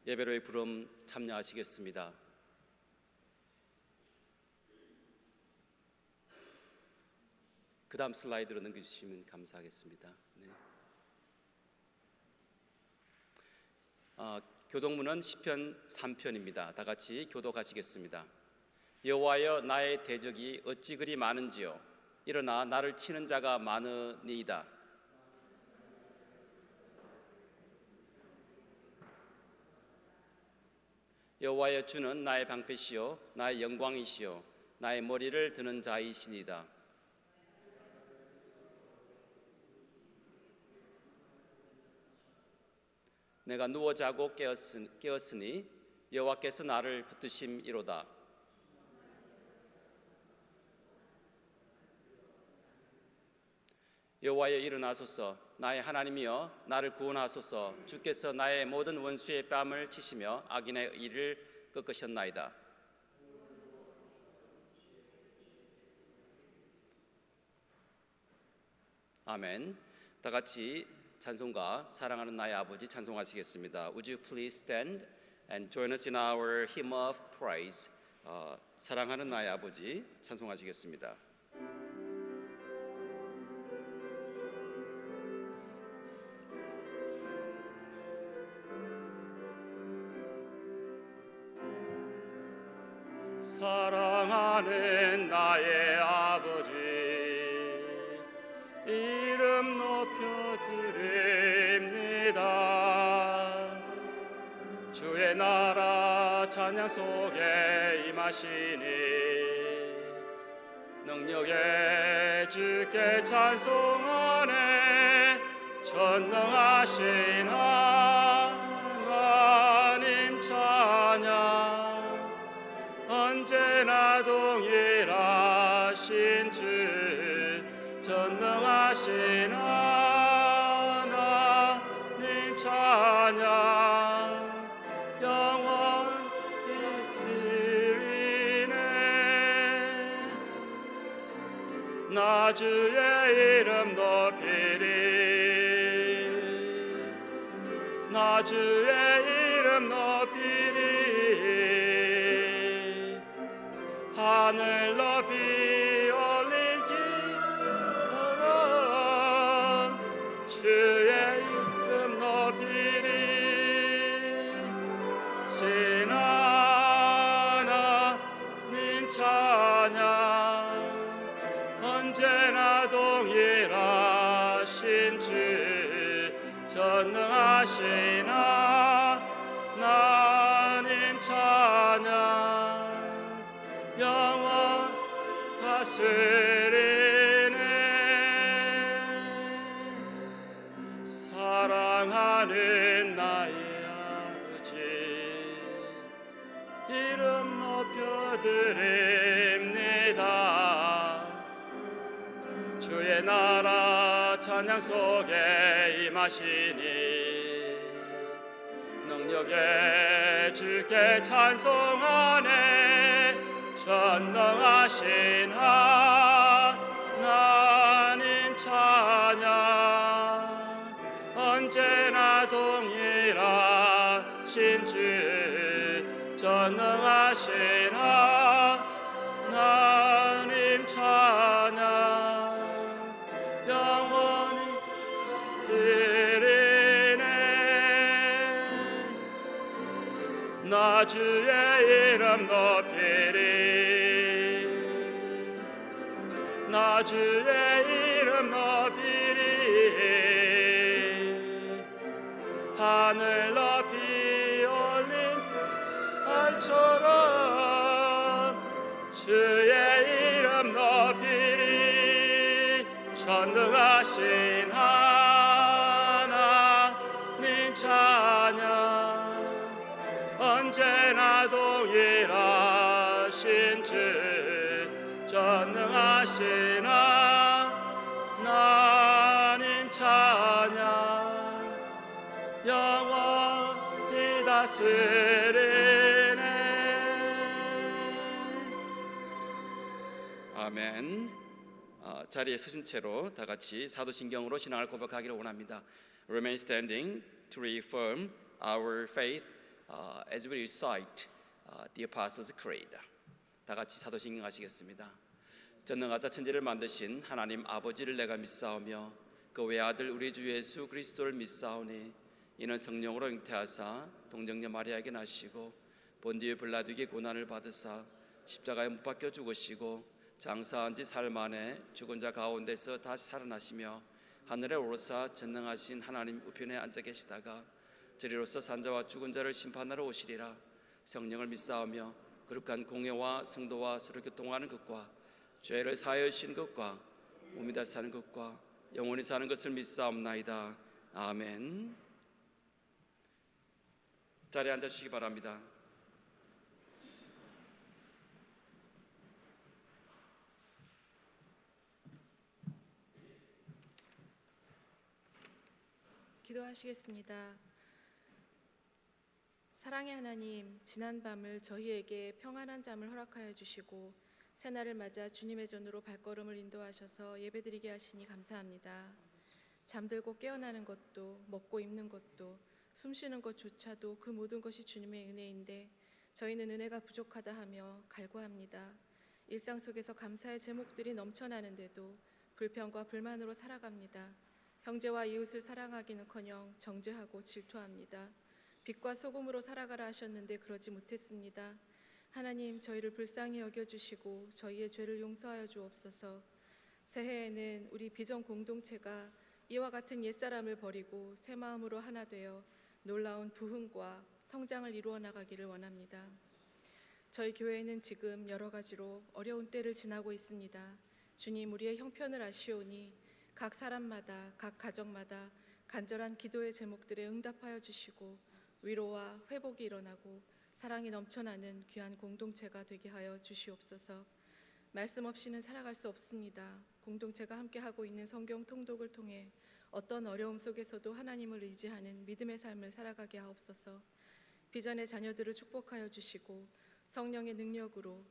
예배로의 부름 참여하시겠습니다. 그 다음 슬라이드로 넘겨주시면 감사하겠습니다. 네. 교독문은 시편 3편입니다. 다 같이 교독하시겠습니다. 여호와여, 나의 대적이 어찌 그리 많은지요. 일어나 나를 치는 자가 많으니이다. 여호와여, 주는 나의 방패시요 나의 영광이시요 나의 머리를 드는 자이시니이다. 내가 누워 자고 깨었으니 여호와께서 나를 붙드심이로다. 여호와여, 일어나소서. 나의 하나님이여, 나를 구원하소서. 주께서 나의 모든 원수의 뺨을 치시며 악인의 의를 꺾으셨나이다. 아멘. 다 같이 찬송가 사랑하는 나의 아버지 찬송하시겠습니다. Would you please stand and join us in our hymn of praise? 사랑하는 나의 아버지 찬송하시겠습니다. 사랑하는 나의 아버지 이름 높여드립니다. 주의 나라 찬양 속에 임하시니 능력의 주께 찬송하네. 전능하신 하나님 찬양 언제나 동일하신 주 전능하신 하나님 찬양 영원히 있으리네. 나 주의 이름 높이리. 나 주의 이름 높이리. 하늘 높이 올리기 어려운 주의 이름 높이리. 신 하나님 찬양 언제나 동일하신 주 전능하신 하나님 찬양 영원 다스리네. 사랑하는 나의 아버지 이름 높여드립니다. 주의 나라 찬양 속에 임하시니 능력의 주께 찬송하네. 전능하신 하나님 찬양 언제나 동일하신 주 전능하신 하나님 찬양 영원히 쓰리네. 나 주의 이름 높이리. 나 주의 이름 높이리. 하늘 높이 올린 달처럼 주의 이름 높이리. 전능하신 하나님 찬양 언제나 동일하신 주 전능하신 하나님 찬양 영원히 다스리네. 아멘. 자리에 서신 채로 다 같이 사도신경으로 신앙을 고백하기를 원합니다. Remain standing to reaffirm our faith as we recite the Apostles' Creed. 다 같이 사도신경 하시겠습니다. 전능하사 천지를 만드신 하나님 아버지를 내가 믿사오며 그 외아들 우리 주 예수 그리스도를 믿사오니 이는 성령으로 잉태하사 동정녀 마리아에게 나시고 본디오 빌라도에게 고난을 받으사 십자가에 못 박혀 죽으시고 장사한 지 사흘 만에 죽은 자 가운데서 다시 살아나시며 하늘에 오르사 전능하신 하나님 우편에 앉아 계시다가 저리로서 산자와 죽은 자를 심판하러 오시리라. 성령을 믿사오며 거룩한 공회와 성도와 서로 교통하는 것과 죄를 사하여 주신 것과 몸이 다시 사는 것과 영원히 사는 것을 믿사옵나이다. 아멘. 자리에 앉아주시기 바랍니다. 기도하시겠습니다. 사랑의 하나님, 지난 밤을 저희에게 평안한 잠을 허락하여 주시고 새날을 맞아 주님의 전으로 발걸음을 인도하셔서 예배드리게 하시니 감사합니다. 잠들고 깨어나는 것도 먹고 입는 것도 숨쉬는 것조차도 그 모든 것이 주님의 은혜인데 저희는 은혜가 부족하다 하며 갈구합니다. 일상 속에서 감사의 제목들이 넘쳐나는데도 불평과 불만으로 살아갑니다. 형제와 이웃을 사랑하기는커녕 정죄하고 질투합니다. 빛과 소금으로 살아가라 하셨는데 그러지 못했습니다. 하나님, 저희를 불쌍히 여겨주시고 저희의 죄를 용서하여 주옵소서. 새해에는 우리 비전 공동체가 이와 같은 옛사람을 버리고 새 마음으로 하나 되어 놀라운 부흥과 성장을 이루어 나가기를 원합니다. 저희 교회는 지금 여러 가지로 어려운 때를 지나고 있습니다. 주님, 우리의 형편을 아시오니 각 사람마다 각 가정마다 간절한 기도의 제목들에 응답하여 주시고 위로와 회복이 일어나고 사랑이 넘쳐나는 귀한 공동체가 되게 하여 주시옵소서. 말씀 없이는 살아갈 수 없습니다. 공동체가 함께하고 있는 성경 통독을 통해 어떤 어려움 속에서도 하나님을 의지하는 믿음의 삶을 살아가게 하옵소서. 비전의 자녀들을 축복하여 주시고 성령의 능력으로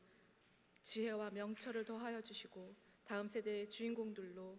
지혜와 명철을 더하여 주시고 다음 세대의 주인공들로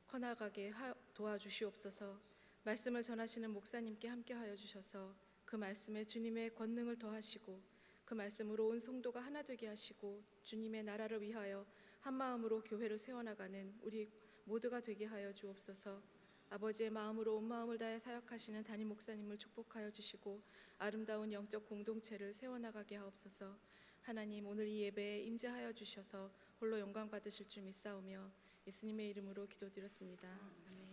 커나가게 도와주시옵소서. 말씀을 전하시는 목사님께 함께하여 주셔서 그 말씀에 주님의 권능을 더하시고 그 말씀으로 온 성도가 하나 되게 하시고 주님의 나라를 위하여 한마음으로 교회를 세워나가는 우리 모두가 되게 하여 주옵소서. 아버지의 마음으로 온 마음을 다해 사역하시는 담임 목사님을 축복하여 주시고 아름다운 영적 공동체를 세워나가게 하옵소서. 하나님, 오늘 이 예배에 임재하여 주셔서 홀로 영광 받으실 줄 믿사오며 예수님의 이름으로 기도드렸습니다. 아멘.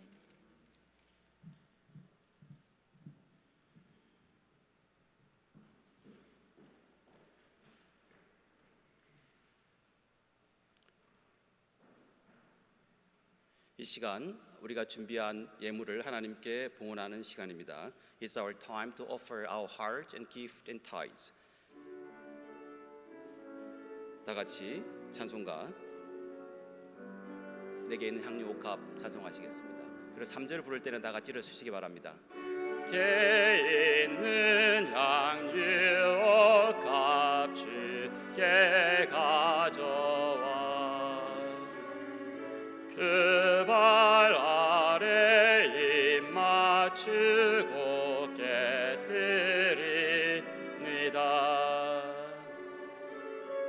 이 시간 우리가 준비한 예물을 하나님께 봉헌하는 시간입니다. It's our time to offer our heart and gift and tithes. 다 같이 찬송가 내게 있는 향유 옥합 찬송하시겠습니다. 그리고 3절 부를 때는 다 같이 일어서시기 바랍니다. 게 있는 향유 옥합 주께 가져와 그 발 아래 입 맞추고 깨뜨립니다.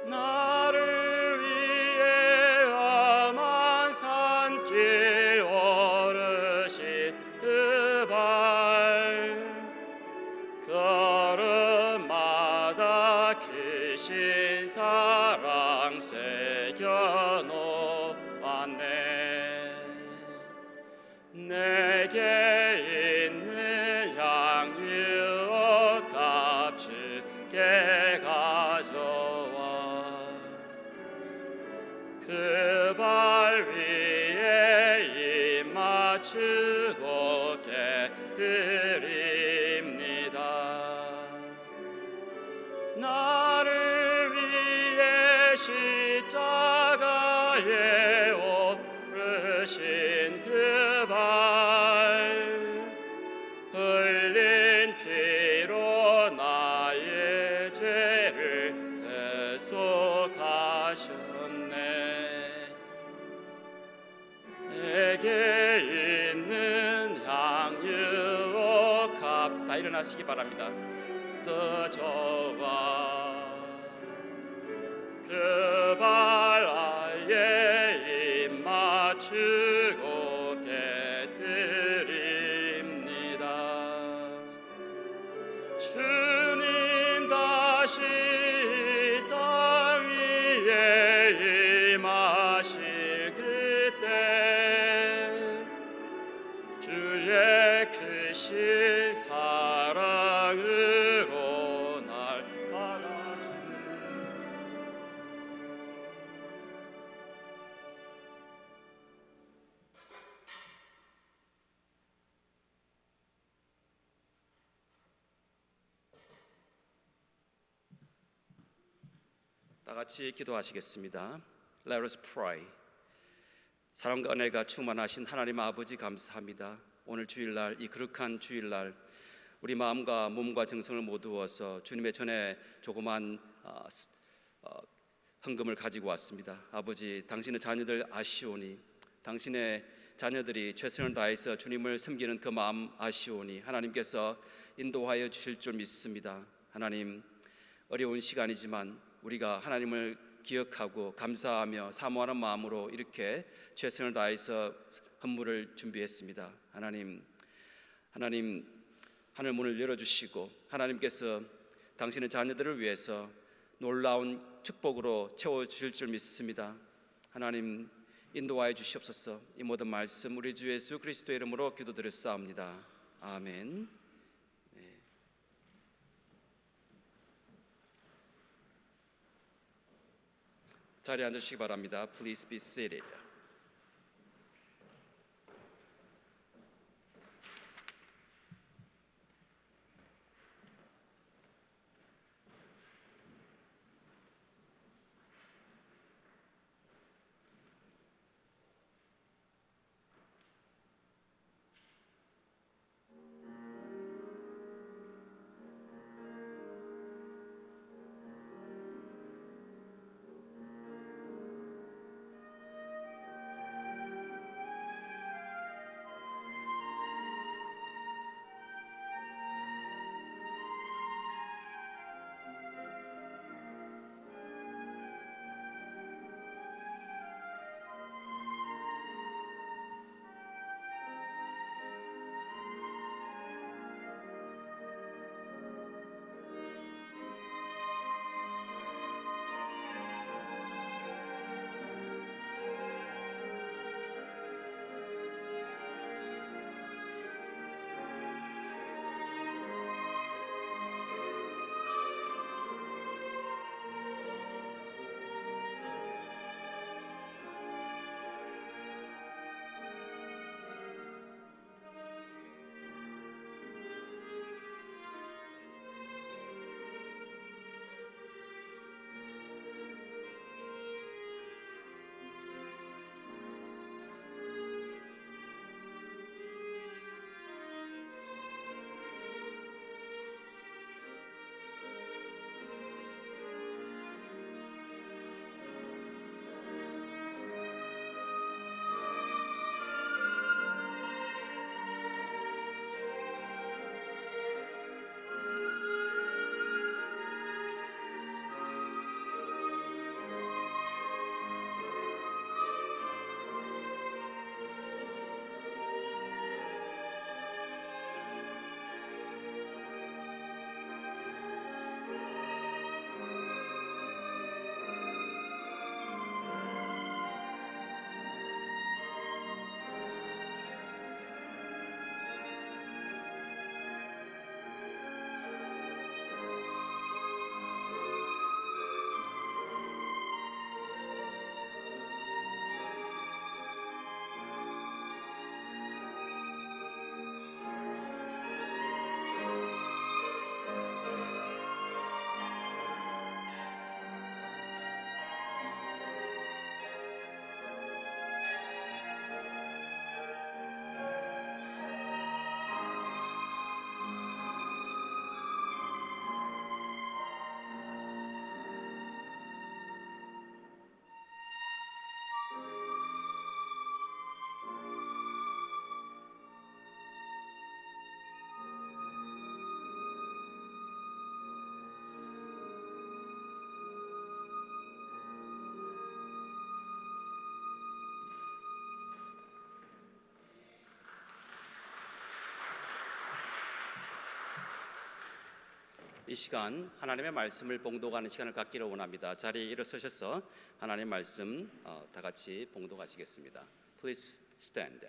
나를 위해 험한 산길 오르신 그 발 걸음마다 크신 사랑 새겨놓았네. 내게 있는 향유 옥합 주께 가져와 그 발 위에 입 맞추고 깨뜨립니다. 나를 위해 십자가에 오르신 그 발 흘린 피로 나의 죄를 대속하셨네. 내게 있는 향유 옥합 다 일어나시기 바랍니다. 더 좋아 그 발 아래 입 맞추고 곁들입니다. 주님 다시 땅 위에 임하실 그때 주의 크신 사랑으로 날 받아주는 다 같이 기도하시겠습니다. Let us pray. 사랑과 은혜가 충만하신 하나님 아버지 감사합니다. 오늘 주일날 이 거룩한 주일날 우리 마음과 몸과 정성을 모두어서 주님의 전에 조그만 헌금을 가지고 왔습니다. 아버지, 당신의 자녀들 아시오니 당신의 자녀들이 최선을 다해서 주님을 섬기는 그 마음 아시오니 하나님께서 인도하여 주실 줄 믿습니다. 하나님, 어려운 시간이지만 우리가 하나님을 기억하고 감사하며 사모하는 마음으로 이렇게 최선을 다해서 헌물을 준비했습니다. 하나님 하늘 문을 열어주시고 하나님께서 당신의 자녀들을 위해서 놀라운 축복으로 채워주실 줄 믿습니다. 하나님 인도하여 주시옵소서. 이 모든 말씀 우리 주 예수 그리스도의 이름으로 기도드렸사옵니다. 아멘. 자리에 앉으시기 바랍니다. Please be seated. 이 시간 하나님의 말씀을 봉독하는 시간을 갖기를 원합니다. 자리에 일어서셔서 하나님의 말씀 다 같이 봉독하시겠습니다. Please stand.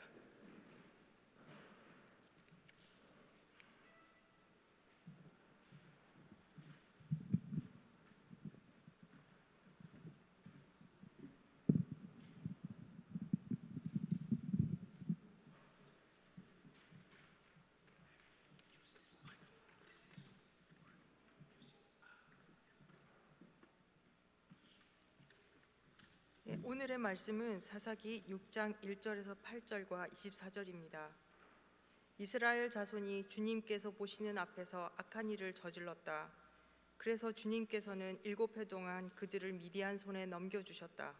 오늘의 말씀은 사사기 6장 1절에서 8절과 24절입니다. 이스라엘 자손이 주님께서 보시는 앞에서 악한 일을 저질렀다. 그래서 주님께서는 7해 동안 그들을 미디안 손에 넘겨주셨다.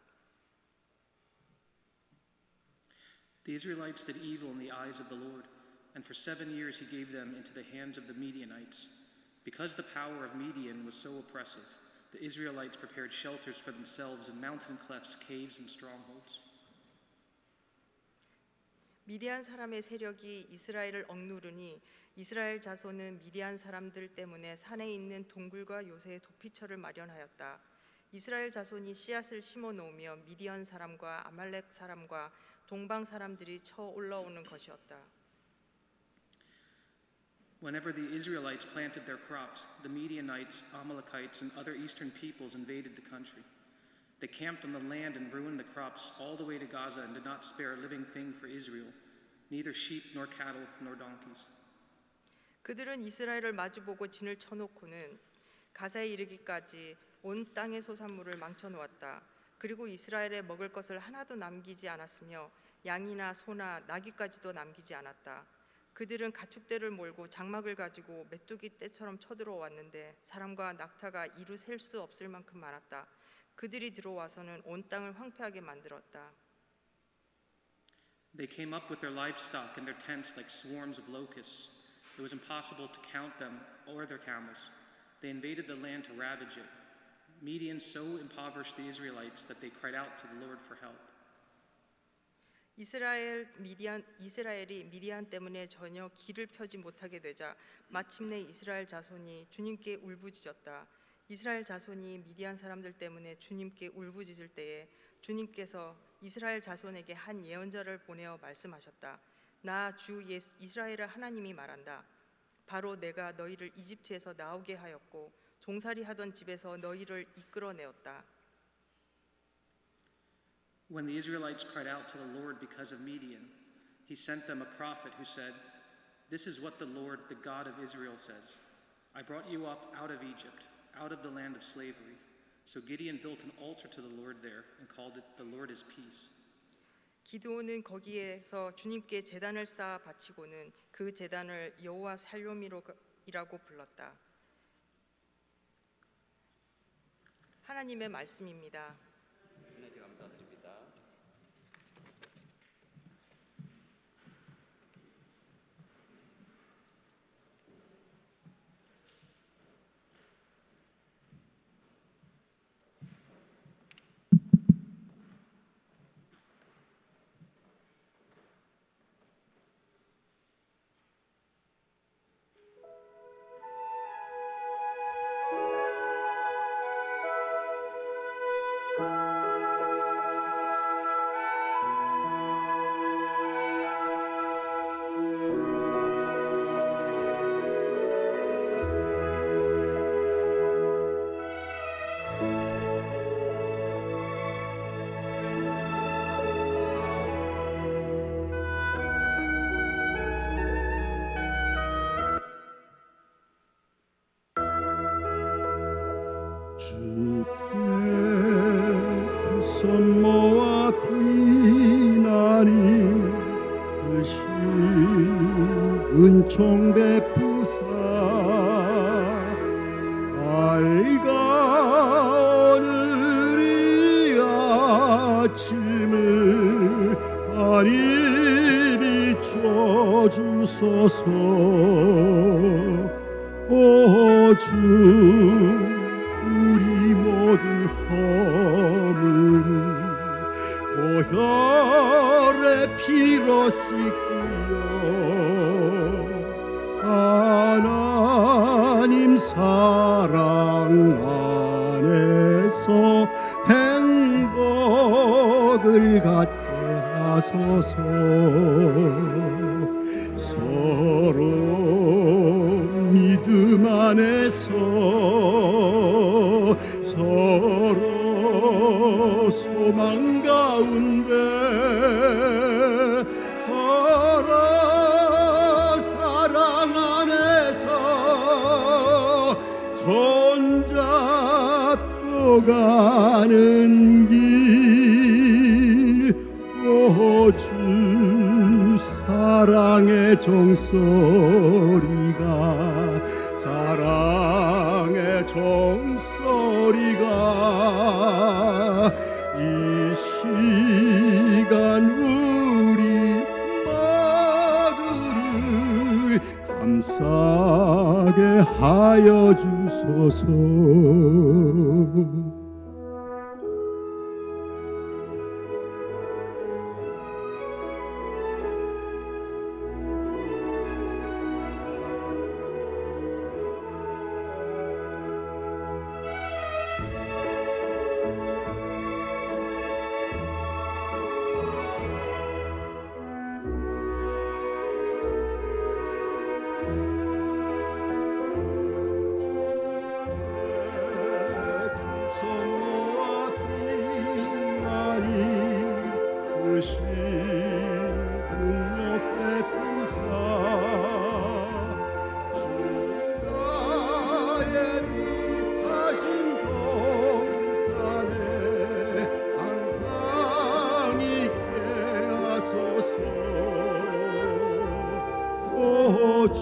The Israelites did evil in the eyes of the Lord, and for 7 years he gave them into the hands of the Midianites. Because the power of Midian was so oppressive, the Israelites prepared shelters for themselves in mountain clefts, caves, and strongholds. 미디안 사람의 세력이 이스라엘을 억누르니 이스라엘 자손은 미디안 사람들 때문에 산에 있는 동굴과 요새의 도피처를 마련하였다. 이스라엘 자손이 씨앗을 심어 놓으며 미디안 사람과 아말렉 사람과 동방 사람들이 쳐 올라오는 것이었다. Whenever the Israelites planted their crops, the Midianites, Amalekites, and other eastern peoples invaded the country. They camped on the land and ruined the crops all the way to Gaza and did not spare a living thing for Israel, neither sheep nor cattle nor donkeys. 그들은 이스라엘을 마주보고 진을 쳐놓고는 가사에 이르기까지 온 땅의 소산물을 망쳐놓았다. 그리고 이스라엘에 먹을 것을 하나도 남기지 않았으며 양이나 소나 나귀까지도 남기지 않았다. 그들은 가축대를 몰고 장막을 가지고 메뚜기 떼처럼 쳐들어왔는데 사람과 낙타가 이루 셀 수 없을 만큼 많았다. 그들이 들어와서는 온 땅을 황폐하게 만들었다. They came up with their livestock and their tents like swarms of locusts. It was impossible to count them or their camels. They invaded the land to ravage it. Midian so impoverished the Israelites that they cried out to the Lord for help. 이스라엘이 미디안 때문에 전혀 길을 펴지 못하게 되자 마침내 이스라엘 자손이 주님께 울부짖었다. 이스라엘 자손이 미디안 사람들 때문에 주님께 울부짖을 때에 주님께서 이스라엘 자손에게 한 예언자를 보내어 말씀하셨다. 나 주 이스라엘의 하나님이 말한다. 바로 내가 너희를 이집트에서 나오게 하였고 종살이 하던 집에서 너희를 이끌어내었다. When the Israelites cried out to the Lord because of Midian, he sent them a prophet who said, "This is what the Lord, the God of Israel says. I brought you up out of Egypt, out of the land of slavery." So Gideon built an altar to the Lord there and called it "The Lord is Peace." 기드온은 거기에서 주님께 제단을 쌓아 바치고는 그 제단을 여호와 살로미로이라고 불렀다. 하나님의 말씀입니다. 하나님께 감사드립니다. 손 모아 비나니 크신 은총 베푸사 밝아 오늘이 아침을 많이 비춰주소서. 오 주 우리 모든 허물을 보혈의 피로 씻기려 하나님 사 안에서 행복을 갖게 하소서. 서로 믿음 안에서 서로 소망 가운데 서로 사랑 안에서 손잡고 가는 길, 오 주 사랑의 종소리가 사랑의 종소리가 이 시간 우리 모두를 감싸게 하여 주소서. 손 모아 비나리 크신 능력 베푸사 주가 예비하신 동산에 항상 있게 하소서. 오 주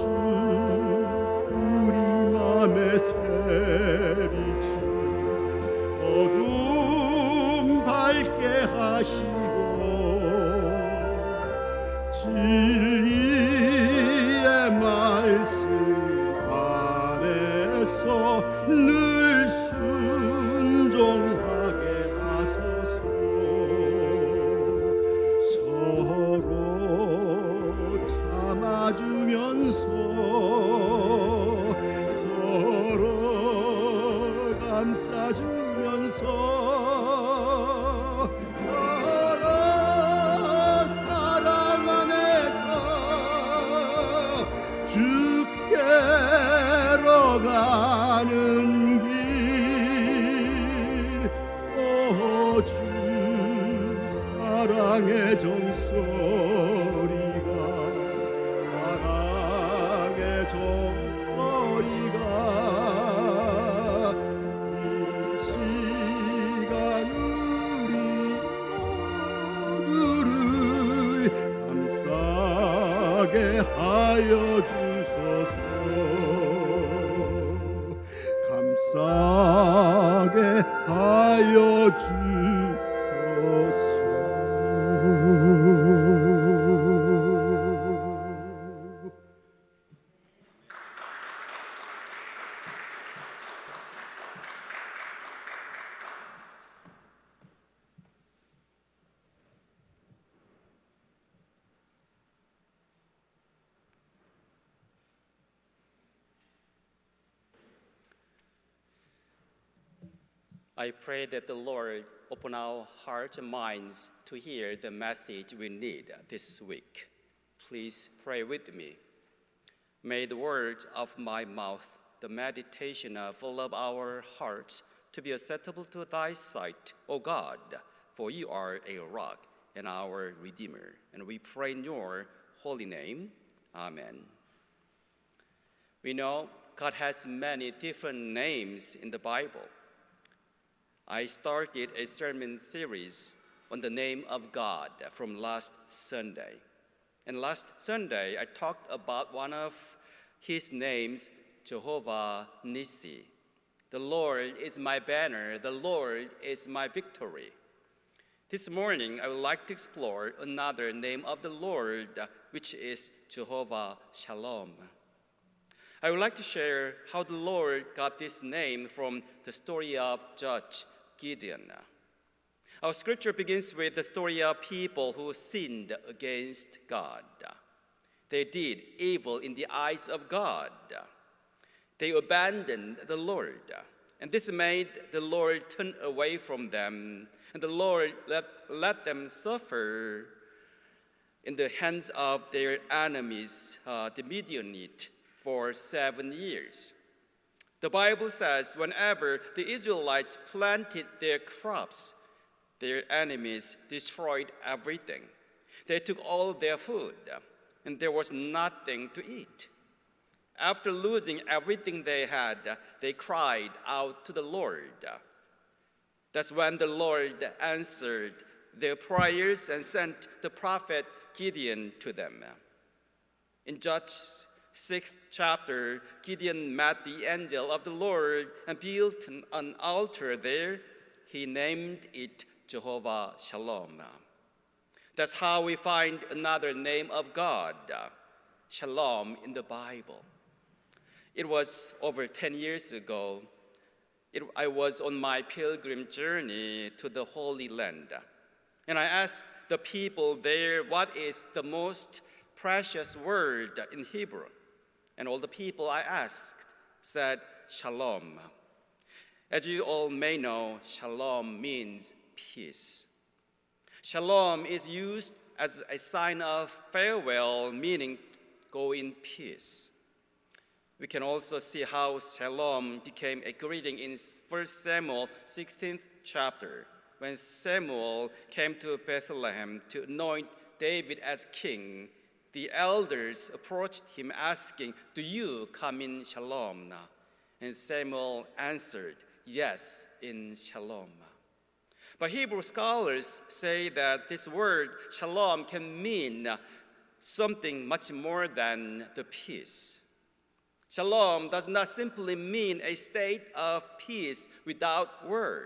우리 맘에 새비치 어둠 밝게 하시고 진리의 말씀 안에서 늘 순종하게 하소서. 서로 참아주면서 서로 감싸주면서 서로 사랑 안에서 주께로 가는 길, 오 주 사랑의 종소리가 사랑의 종소리가 이 시간 우리 모두를 감싸게 하여 주소서. 감싸게 하여 주소서. I pray that the Lord open our hearts and minds to hear the message we need this week. Please pray with me. May the words of my mouth, the meditation of all of our hearts, to be acceptable to thy sight, O God, for you are a rock and our Redeemer. And we pray in your holy name. Amen. We know God has many different names in the Bible. I started a sermon series on the name of God from last Sunday. And last Sunday, I talked about one of his names, Jehovah Nissi. The Lord is my banner. The Lord is my victory. This morning, I would like to explore another name of the Lord, which is Jehovah Shalom. I would like to share how the Lord got this name from the story of Judge Gideon. Our scripture begins with the story of people who sinned against God. They did evil in the eyes of God. They abandoned the Lord, And this made the Lord turn away from them, and the Lord let them suffer in the hands of their enemies, the Midianites, for 7 years. The Bible says whenever the Israelites planted their crops, their enemies destroyed everything. They took all their food, and there was nothing to eat. After losing everything they had, they cried out to the Lord. That's when the Lord answered their prayers and sent the prophet Gideon to them. In Judges 6th chapter, Gideon met the angel of the Lord and built an altar there. He named it Jehovah Shalom. That's how we find another name of God, Shalom, in the Bible. It was over 10 years ago. I was on my pilgrim journey to the Holy Land. And I asked the people there, what is the most precious word in Hebrew? And all the people I asked said, Shalom. As you all may know, Shalom means peace. Shalom is used as a sign of farewell, meaning go in peace. We can also see how Shalom became a greeting in 1 Samuel 16th chapter, when Samuel came to Bethlehem to anoint David as king. The elders approached him asking, do you come in Shalom now? And Samuel answered, yes, in Shalom. But Hebrew scholars say that this word Shalom can mean something much more than the peace. Shalom does not simply mean a state of peace without war.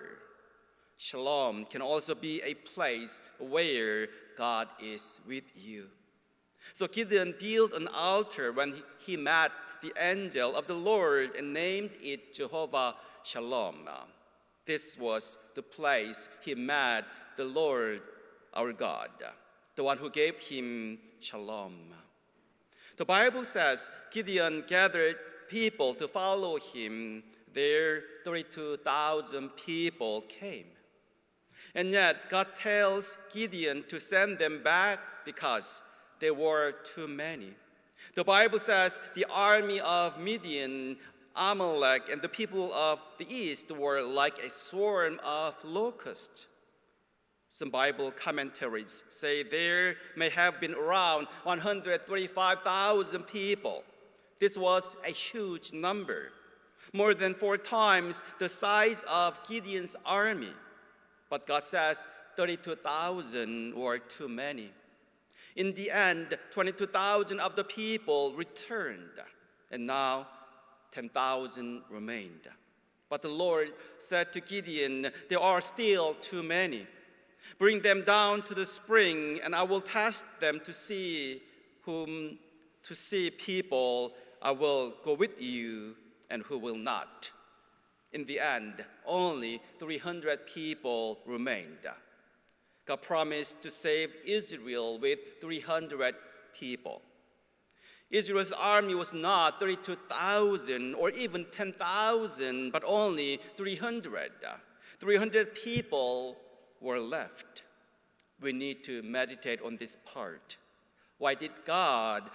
Shalom can also be a place where God is with you. So Gideon built an altar when he met the angel of the Lord and named it Jehovah Shalom. This was the place he met the Lord our God, the one who gave him Shalom. The Bible says Gideon gathered people to follow him. There 32,000 people came. And yet God tells Gideon to send them back because there were too many. The Bible says the army of Midian, Amalek, and the people of the east were like a swarm of locusts. Some Bible commentaries say there may have been around 135,000 people. This was a huge number, more than 4 times the size of Gideon's army. But God says 32,000 were too many. In the end, 22,000 of the people returned, and now 10,000 remained. But the Lord said to Gideon, there are still too many. Bring them down to the spring, and I will test them to see people I will go with you and who will not. In the end, only 300 people remained. God promised to save Israel with 300 people. Israel's army was not 32,000 or even 10,000, but only 300. 300 people were left. We need to meditate on this part. Why did God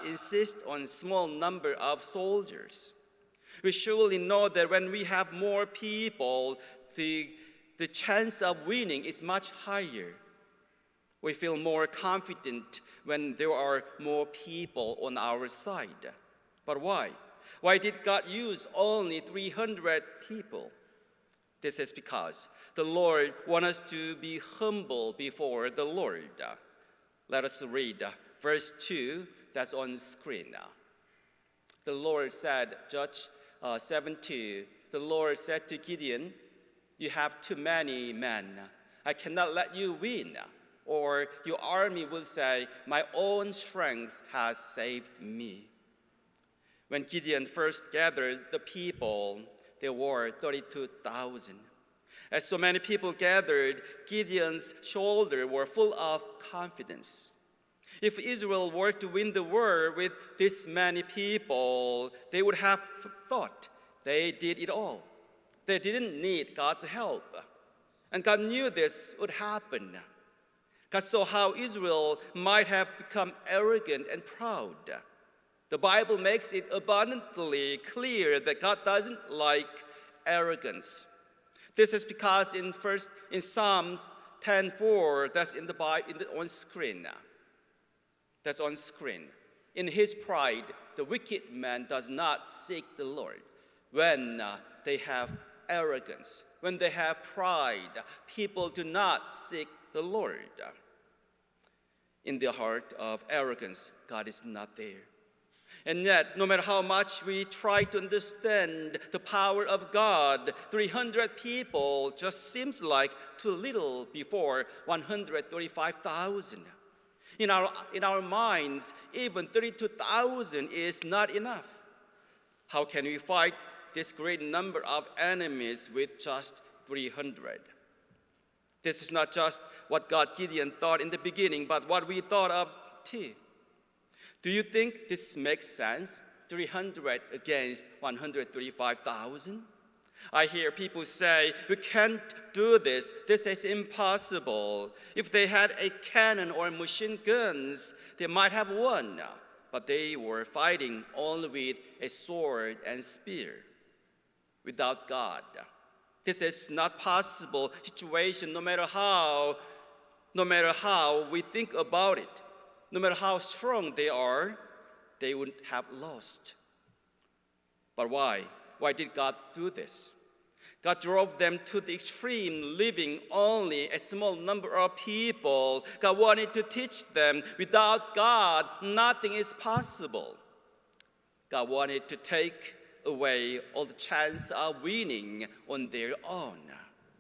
insist on small number of soldiers? We surely know that when we have more people, the chance of winning is much higher. We feel more confident when there are more people on our side. But why? Why did God use only 300 people? This is because the Lord wants us to be humble before the Lord. Let us read verse 2 that's on screen now. The Lord said, Judges 7:2, the Lord said to Gideon, you have too many men. I cannot let you win. Or your army will say, my own strength has saved me. When Gideon first gathered the people, there were 32,000. As so many people gathered, Gideon's shoulders were full of confidence. If Israel were to win the war with this many people, they would have thought they did it all. They didn't need God's help. And God knew this would happen. God saw how Israel might have become arrogant and proud. The Bible makes it abundantly clear that God doesn't like arrogance. This is because in Psalms 10:4, that's in the Bible, on screen. That's on screen. In his pride, the wicked man does not seek the Lord. When they have arrogance, when they have pride, people do not seek the Lord. In the heart of arrogance, God is not there. And yet, no matter how much we try to understand the power of God, 300 people just seems like too little before 135,000. In our minds, even 32,000 is not enough. How can we fight this great number of enemies with just 300? This is not just what Gideon thought in the beginning, but what we thought of too. Do you think this makes sense? 300 against 135,000? I hear people say, we can't do this. This is impossible. If they had a cannon or machine guns, they might have won. But they were fighting only with a sword and spear, without God. This is not possible situation, no matter how we think about it. No matter how strong they are, they would have lost. But why? Why did God do this? God drove them to the extreme, leaving only a small number of people. God wanted to teach them, without God, nothing is possible. God wanted to take away all the chance of winning on their own.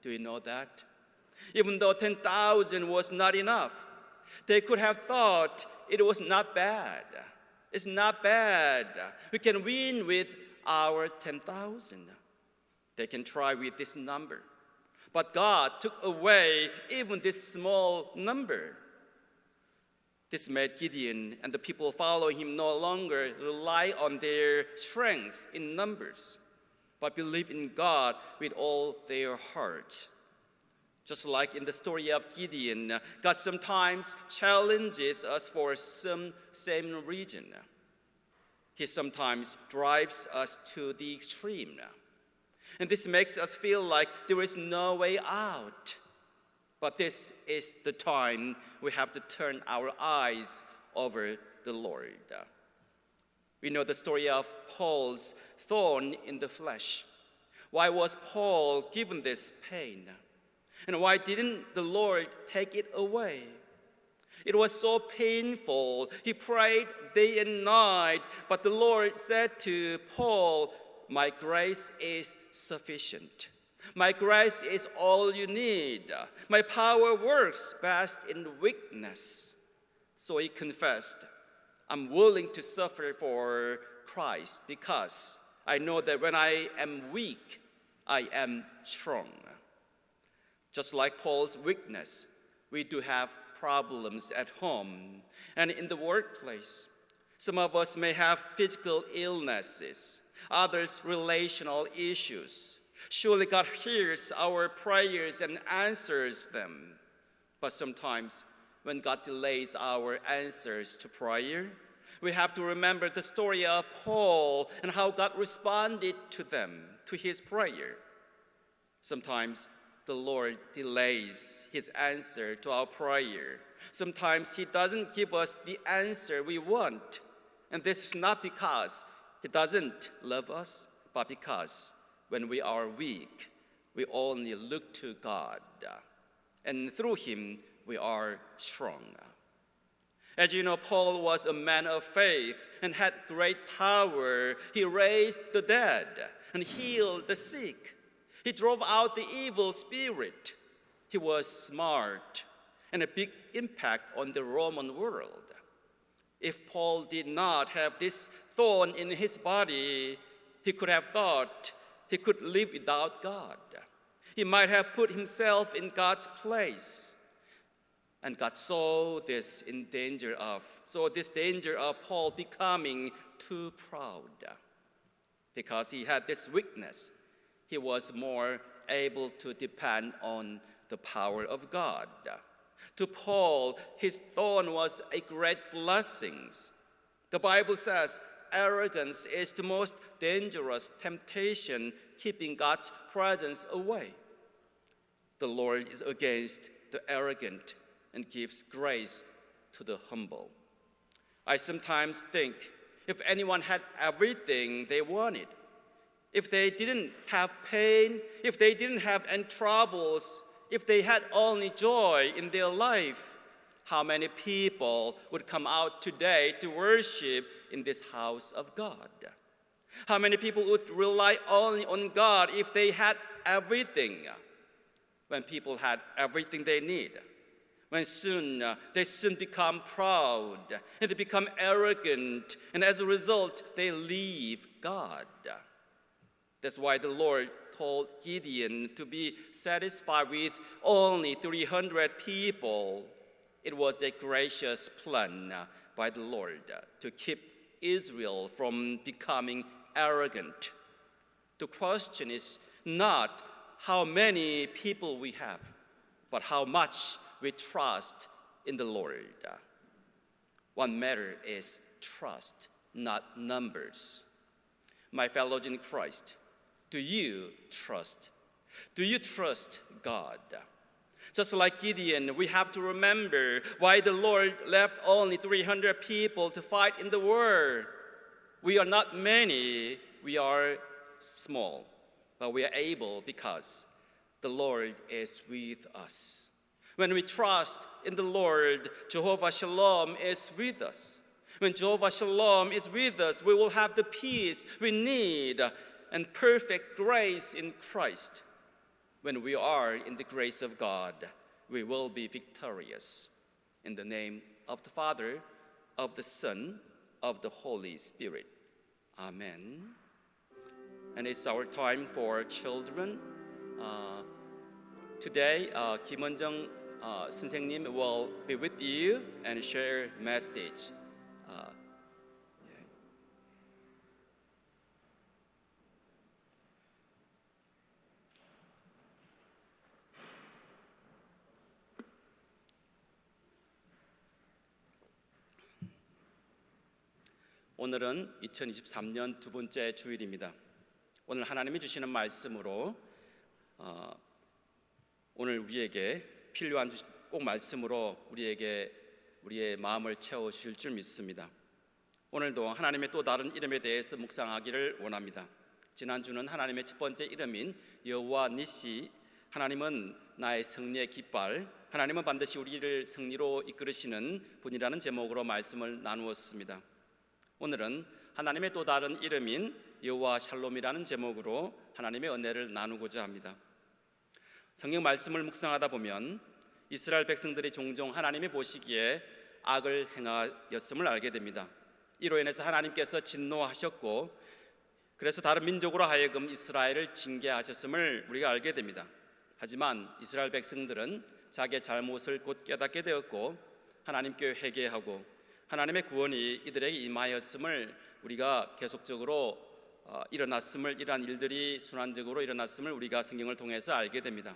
Do you know that? Even though 10,000 was not enough, they could have thought it was not bad. It's not bad. We can win with our 10,000. They can try with this number. But God took away even this small number. This made Gideon and the people following him no longer rely on their strength in numbers, but believe in God with all their heart. Just like in the story of Gideon, God sometimes challenges us for some same reason. He sometimes drives us to the extreme. And this makes us feel like there is no way out. But this is the time we have to turn our eyes over the Lord. We know the story of Paul's thorn in the flesh. Why was Paul given this pain? And why didn't the Lord take it away? It was so painful. He prayed day and night, but the Lord said to Paul, "My grace is sufficient. My grace is all you need. My power works best in weakness." So he confessed, "I'm willing to suffer for Christ because I know that when I am weak, I am strong." Just like Paul's weakness, we do have problems at home and in the workplace. Some of us may have physical illnesses, others relational issues. Surely God hears our prayers and answers them. But sometimes when God delays our answers to prayer, we have to remember the story of Paul and how God responded to his prayer. Sometimes the Lord delays his answer to our prayer. Sometimes he doesn't give us the answer we want. And this is not because he doesn't love us, but because when we are weak, we only look to God. And through him, we are strong. As you know, Paul was a man of faith and had great power. He raised the dead and healed the sick. He drove out the evil spirit. He was smart and a big impact on the Roman world. If Paul did not have this thorn in his body, he could have thought he could live without God. He might have put himself in God's place. And God saw this danger of Paul becoming too proud. Because he had this weakness, he was more able to depend on the power of God. To Paul, his thorn was a great blessing. The Bible says arrogance is the most dangerous temptation, keeping God's presence away. The Lord is against the arrogant and gives grace to the humble. I sometimes think if anyone had everything they wanted, if they didn't have pain, if they didn't have any troubles, if they had only joy in their life, how many people would come out today to worship in this house of God? How many people would rely only on God if they had everything? When people had everything they need, when they soon become proud and they become arrogant, and as a result, they leave God. That's why the Lord told Gideon to be satisfied with only 300 people. It was a gracious plan by the Lord to keep Israel from becoming arrogant. The question is not how many people we have, but how much we trust in the Lord. What matters is trust, not numbers. My fellows in Christ, do you trust? Do you trust God? Just like Gideon, we have to remember why the Lord left only 300 people to fight in the war. We are not many, we are small, but we are able because the Lord is with us. When we trust in the Lord, Jehovah Shalom is with us. When Jehovah Shalom is with us, we will have the peace we need and perfect grace in Christ. When we are in the grace of God, we will be victorious. In the name of the Father, of the Son, of the Holy Spirit. Amen. And it's our time for children. Today, Kim Won-jung 선생님 will be with you and share message. 오늘은 2023년 두 번째 주일입니다. 오늘 하나님이 주시는 말씀으로 오늘 우리에게 필요한 꼭 말씀으로 우리의 마음을 채워주실 줄 믿습니다. 오늘도 하나님의 또 다른 이름에 대해서 묵상하기를 원합니다. 지난주는 하나님의 첫 번째 이름인 여호와 니시, 하나님은 나의 승리의 깃발, 하나님은 반드시 우리를 승리로 이끌으시는 분이라는 제목으로 말씀을 나누었습니다. 오늘은 하나님의 또 다른 이름인 여호와 샬롬이라는 제목으로 하나님의 은혜를 나누고자 합니다. 성경 말씀을 묵상하다 보면 이스라엘 백성들이 종종 하나님이 보시기에 악을 행하였음을 알게 됩니다. 이로 인해서 하나님께서 진노하셨고 그래서 다른 민족으로 하여금 이스라엘을 징계하셨음을 우리가 알게 됩니다. 하지만 이스라엘 백성들은 자기의 잘못을 곧 깨닫게 되었고 하나님께 회개하고 하나님의 구원이 이들에게 임하였음을 우리가 계속적으로 이러한 일들이 순환적으로 일어났음을 우리가 성경을 통해서 알게 됩니다.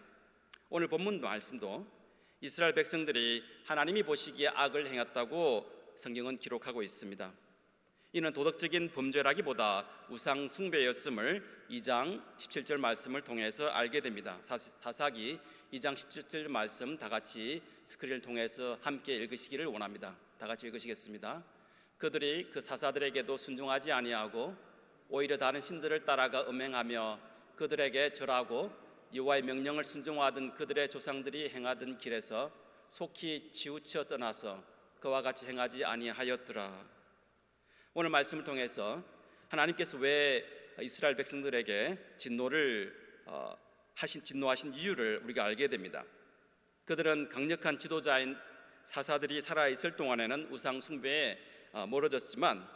오늘 본문 말씀도 이스라엘 백성들이 하나님이 보시기에 악을 행했다고 성경은 기록하고 있습니다. 이는 도덕적인 범죄라기보다 우상 숭배였음을 2장 17절 말씀을 통해서 알게 됩니다. 사사기 2장 17절 말씀 다 같이 스크린을 통해서 함께 읽으시기를 원합니다. 다 같이 읽으시겠습니다. 그들이 그 사사들에게도 순종하지 아니하고 오히려 다른 신들을 따라가 음행하며 그들에게 절하고 여호와의 명령을 순종하던 그들의 조상들이 행하던 길에서 속히 치우쳐 떠나서 그와 같이 행하지 아니하였더라. 오늘 말씀을 통해서 하나님께서 왜 이스라엘 백성들에게 진노하신 이유를 우리가 알게 됩니다. 그들은 강력한 지도자인 사사들이 살아있을 동안에는 우상 숭배에 멀어졌지만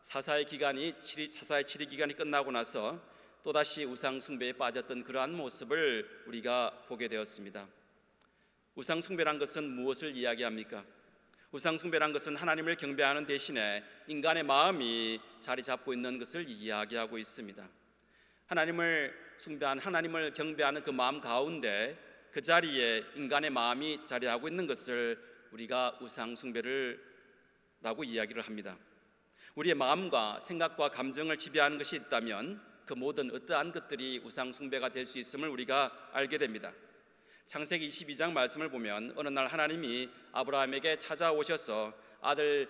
사사의 치리 기간이 끝나고 나서 또다시 우상 숭배에 빠졌던 그러한 모습을 우리가 보게 되었습니다. 우상 숭배란 것은 무엇을 이야기합니까? 우상 숭배란 것은 하나님을 경배하는 대신에 인간의 마음이 자리 잡고 있는 것을 이야기하고 있습니다. 하나님을 숭배하는 하나님을 경배하는 그 마음 가운데 그 자리에 인간의 마음이 자리하고 있는 것을 우리가 우상 숭배라고 이야기를 합니다. 우리의 마음과 생각과 감정을 지배하는 것이 있다면 그 모든 어떠한 것들이 우상 숭배가 될 수 있음을 우리가 알게 됩니다. 창세기 22장 말씀을 보면 어느 날 하나님이 아브라함에게 찾아오셔서 아들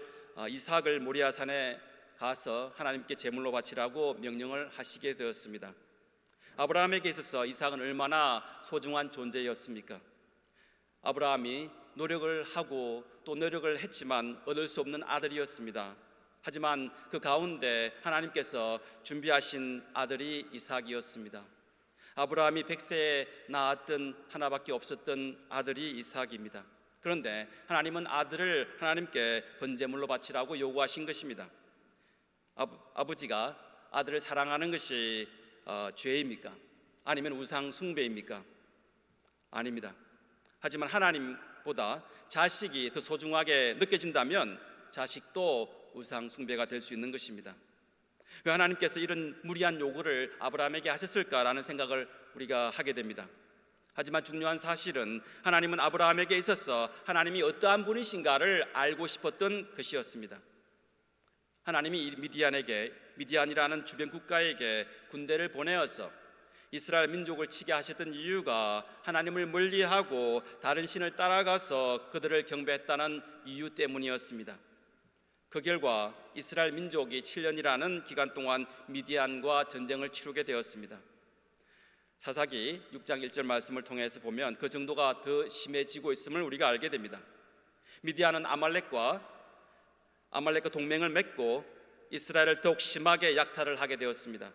이삭을 모리아산에 가서 하나님께 제물로 바치라고 명령을 하시게 되었습니다. 아브라함에게 있어서 이삭은 얼마나 소중한 존재였습니까? 아브라함이 노력을 하고 또 노력을 했지만 얻을 수 없는 아들이었습니다. 하지만 그 가운데 하나님께서 준비하신 아들이 이삭이었습니다. 아브라함이 100세에 낳았던 하나밖에 없었던 아들이 이삭입니다. 그런데 하나님은 아들을 하나님께 번제물로 바치라고 요구하신 것입니다. 아버지가 아들을 사랑하는 것이 죄입니까? 아니면 우상 숭배입니까? 아닙니다. 하지만 하나님보다 자식이 더 소중하게 느껴진다면 자식도 우상 숭배가 될 수 있는 것입니다. 왜 하나님께서 이런 무리한 요구를 아브라함에게 하셨을까라는 생각을 우리가 하게 됩니다. 하지만 중요한 사실은 하나님은 아브라함에게 있어서 하나님이 어떠한 분이신가를 알고 싶었던 것이었습니다. 하나님이 미디안이라는 주변 국가에게 군대를 보내어서 이스라엘 민족을 치게 하셨던 이유가 하나님을 멀리하고 다른 신을 따라가서 그들을 경배했다는 이유 때문이었습니다. 그 결과 이스라엘 민족이 7년이라는 기간 동안 미디안과 전쟁을 치르게 되었습니다. 사사기 6장 1절 말씀을 통해서 보면 그 정도가 더 심해지고 있음을 우리가 알게 됩니다. 미디안은 아말렉과 동맹을 맺고 이스라엘을 더욱 심하게 약탈을 하게 되었습니다.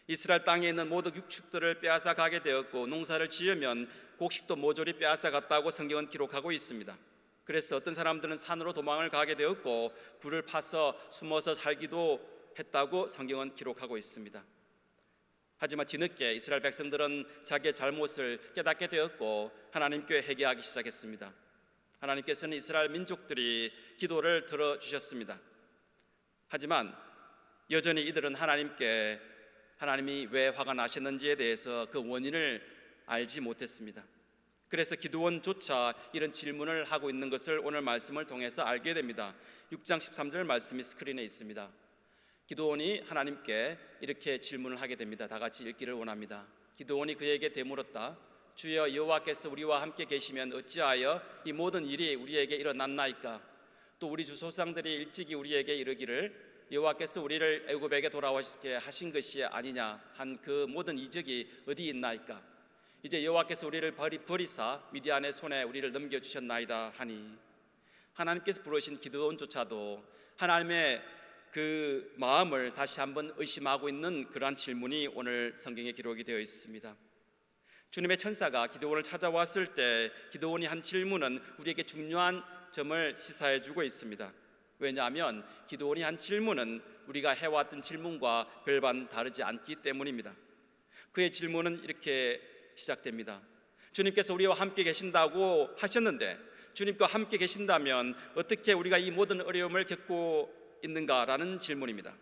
이스라엘 땅에 있는 모든 육축들을 빼앗아 가게 되었고 농사를 지으면 곡식도 모조리 빼앗아 갔다고 성경은 기록하고 있습니다. 그래서 어떤 사람들은 산으로 도망을 가게 되었고 굴을 파서 숨어서 살기도 했다고 성경은 기록하고 있습니다. 하지만 뒤늦게 이스라엘 백성들은 자기의 잘못을 깨닫게 되었고 하나님께 회개하기 시작했습니다. 하나님께서는 이스라엘 민족들이 기도를 들어주셨습니다. 하지만 여전히 이들은 하나님이 왜 화가 나셨는지에 대해서 그 원인을 알지 못했습니다. 그래서 기드온조차 이런 질문을 하고 있는 것을 오늘 말씀을 통해서 알게 됩니다. 6장 13절 말씀이 스크린에 있습니다. 기드온이 하나님께 이렇게 질문을 하게 됩니다. 다 같이 읽기를 원합니다. 기드온이 그에게 되물었다. 주여, 여호와께서 우리와 함께 계시면 어찌하여 이 모든 일이 우리에게 일어났나이까? 또 우리 주 조상들이 일찍이 우리에게 이르기를 여호와께서 우리를 애굽에게 돌아오시게 하신 것이 아니냐 한 그 모든 이적이 어디 있나이까? 이제 여호와께서 우리를 버리사 미디안의 손에 우리를 넘겨주셨나이다 하니, 하나님께서 부르신 기드온조차도 하나님의 그 마음을 다시 한번 의심하고 있는 그러한 질문이 오늘 성경에 기록이 되어 있습니다. 주님의 천사가 기드온을 찾아왔을 때 기드온이 한 질문은 우리에게 중요한 점을 시사해 주고 있습니다. 왜냐하면 기드온이 한 질문은 우리가 해왔던 질문과 별반 다르지 않기 때문입니다. 그의 질문은 이렇게 시작됩니다. 주님께서 우리와 함께 계신다고 하셨는데 주님과 함께 계신다면 어떻게 우리가 이 모든 어려움을 겪고 있는가라는 질문입니다.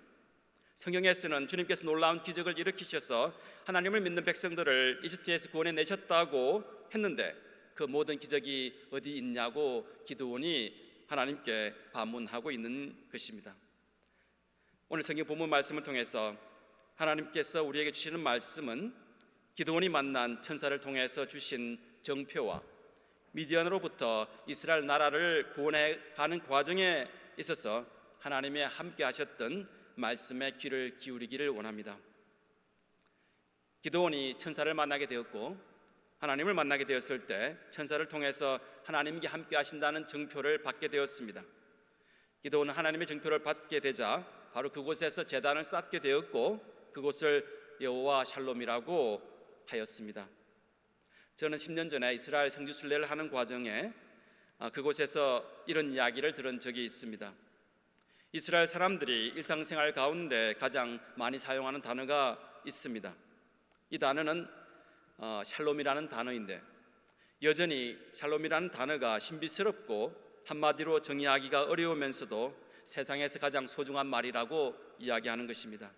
성경에서는 주님께서 놀라운 기적을 일으키셔서 하나님을 믿는 백성들을 이집트에서 구원해 내셨다고 했는데 그 모든 기적이 어디 있냐고 기드온이 하나님께 반문하고 있는 것입니다. 오늘 성경 본문 말씀을 통해서 하나님께서 우리에게 주시는 말씀은 기드온이 만난 천사를 통해서 주신 정표와 미디안으로부터 이스라엘 나라를 구원해 가는 과정에 있어서 하나님이 함께 하셨던 말씀에 귀를 기울이기를 원합니다. 기드온이 천사를 만나게 되었고 하나님을 만나게 되었을 때 천사를 통해서 하나님께 함께 하신다는 정표를 받게 되었습니다. 기드온은 하나님의 정표를 받게 되자 바로 그곳에서 제단을 쌓게 되었고 그곳을 여호와 샬롬이라고 하였습니다. 저는 10년 전에 이스라엘 성지 순례를 하는 과정에 그곳에서 이런 이야기를 들은 적이 있습니다. 이스라엘 사람들이 일상생활 가운데 가장 많이 사용하는 단어가 있습니다. 이 단어는 샬롬이라는 단어인데 여전히 샬롬이라는 단어가 신비스럽고 한마디로 정의하기가 어려우면서도 세상에서 가장 소중한 말이라고 이야기하는 것입니다.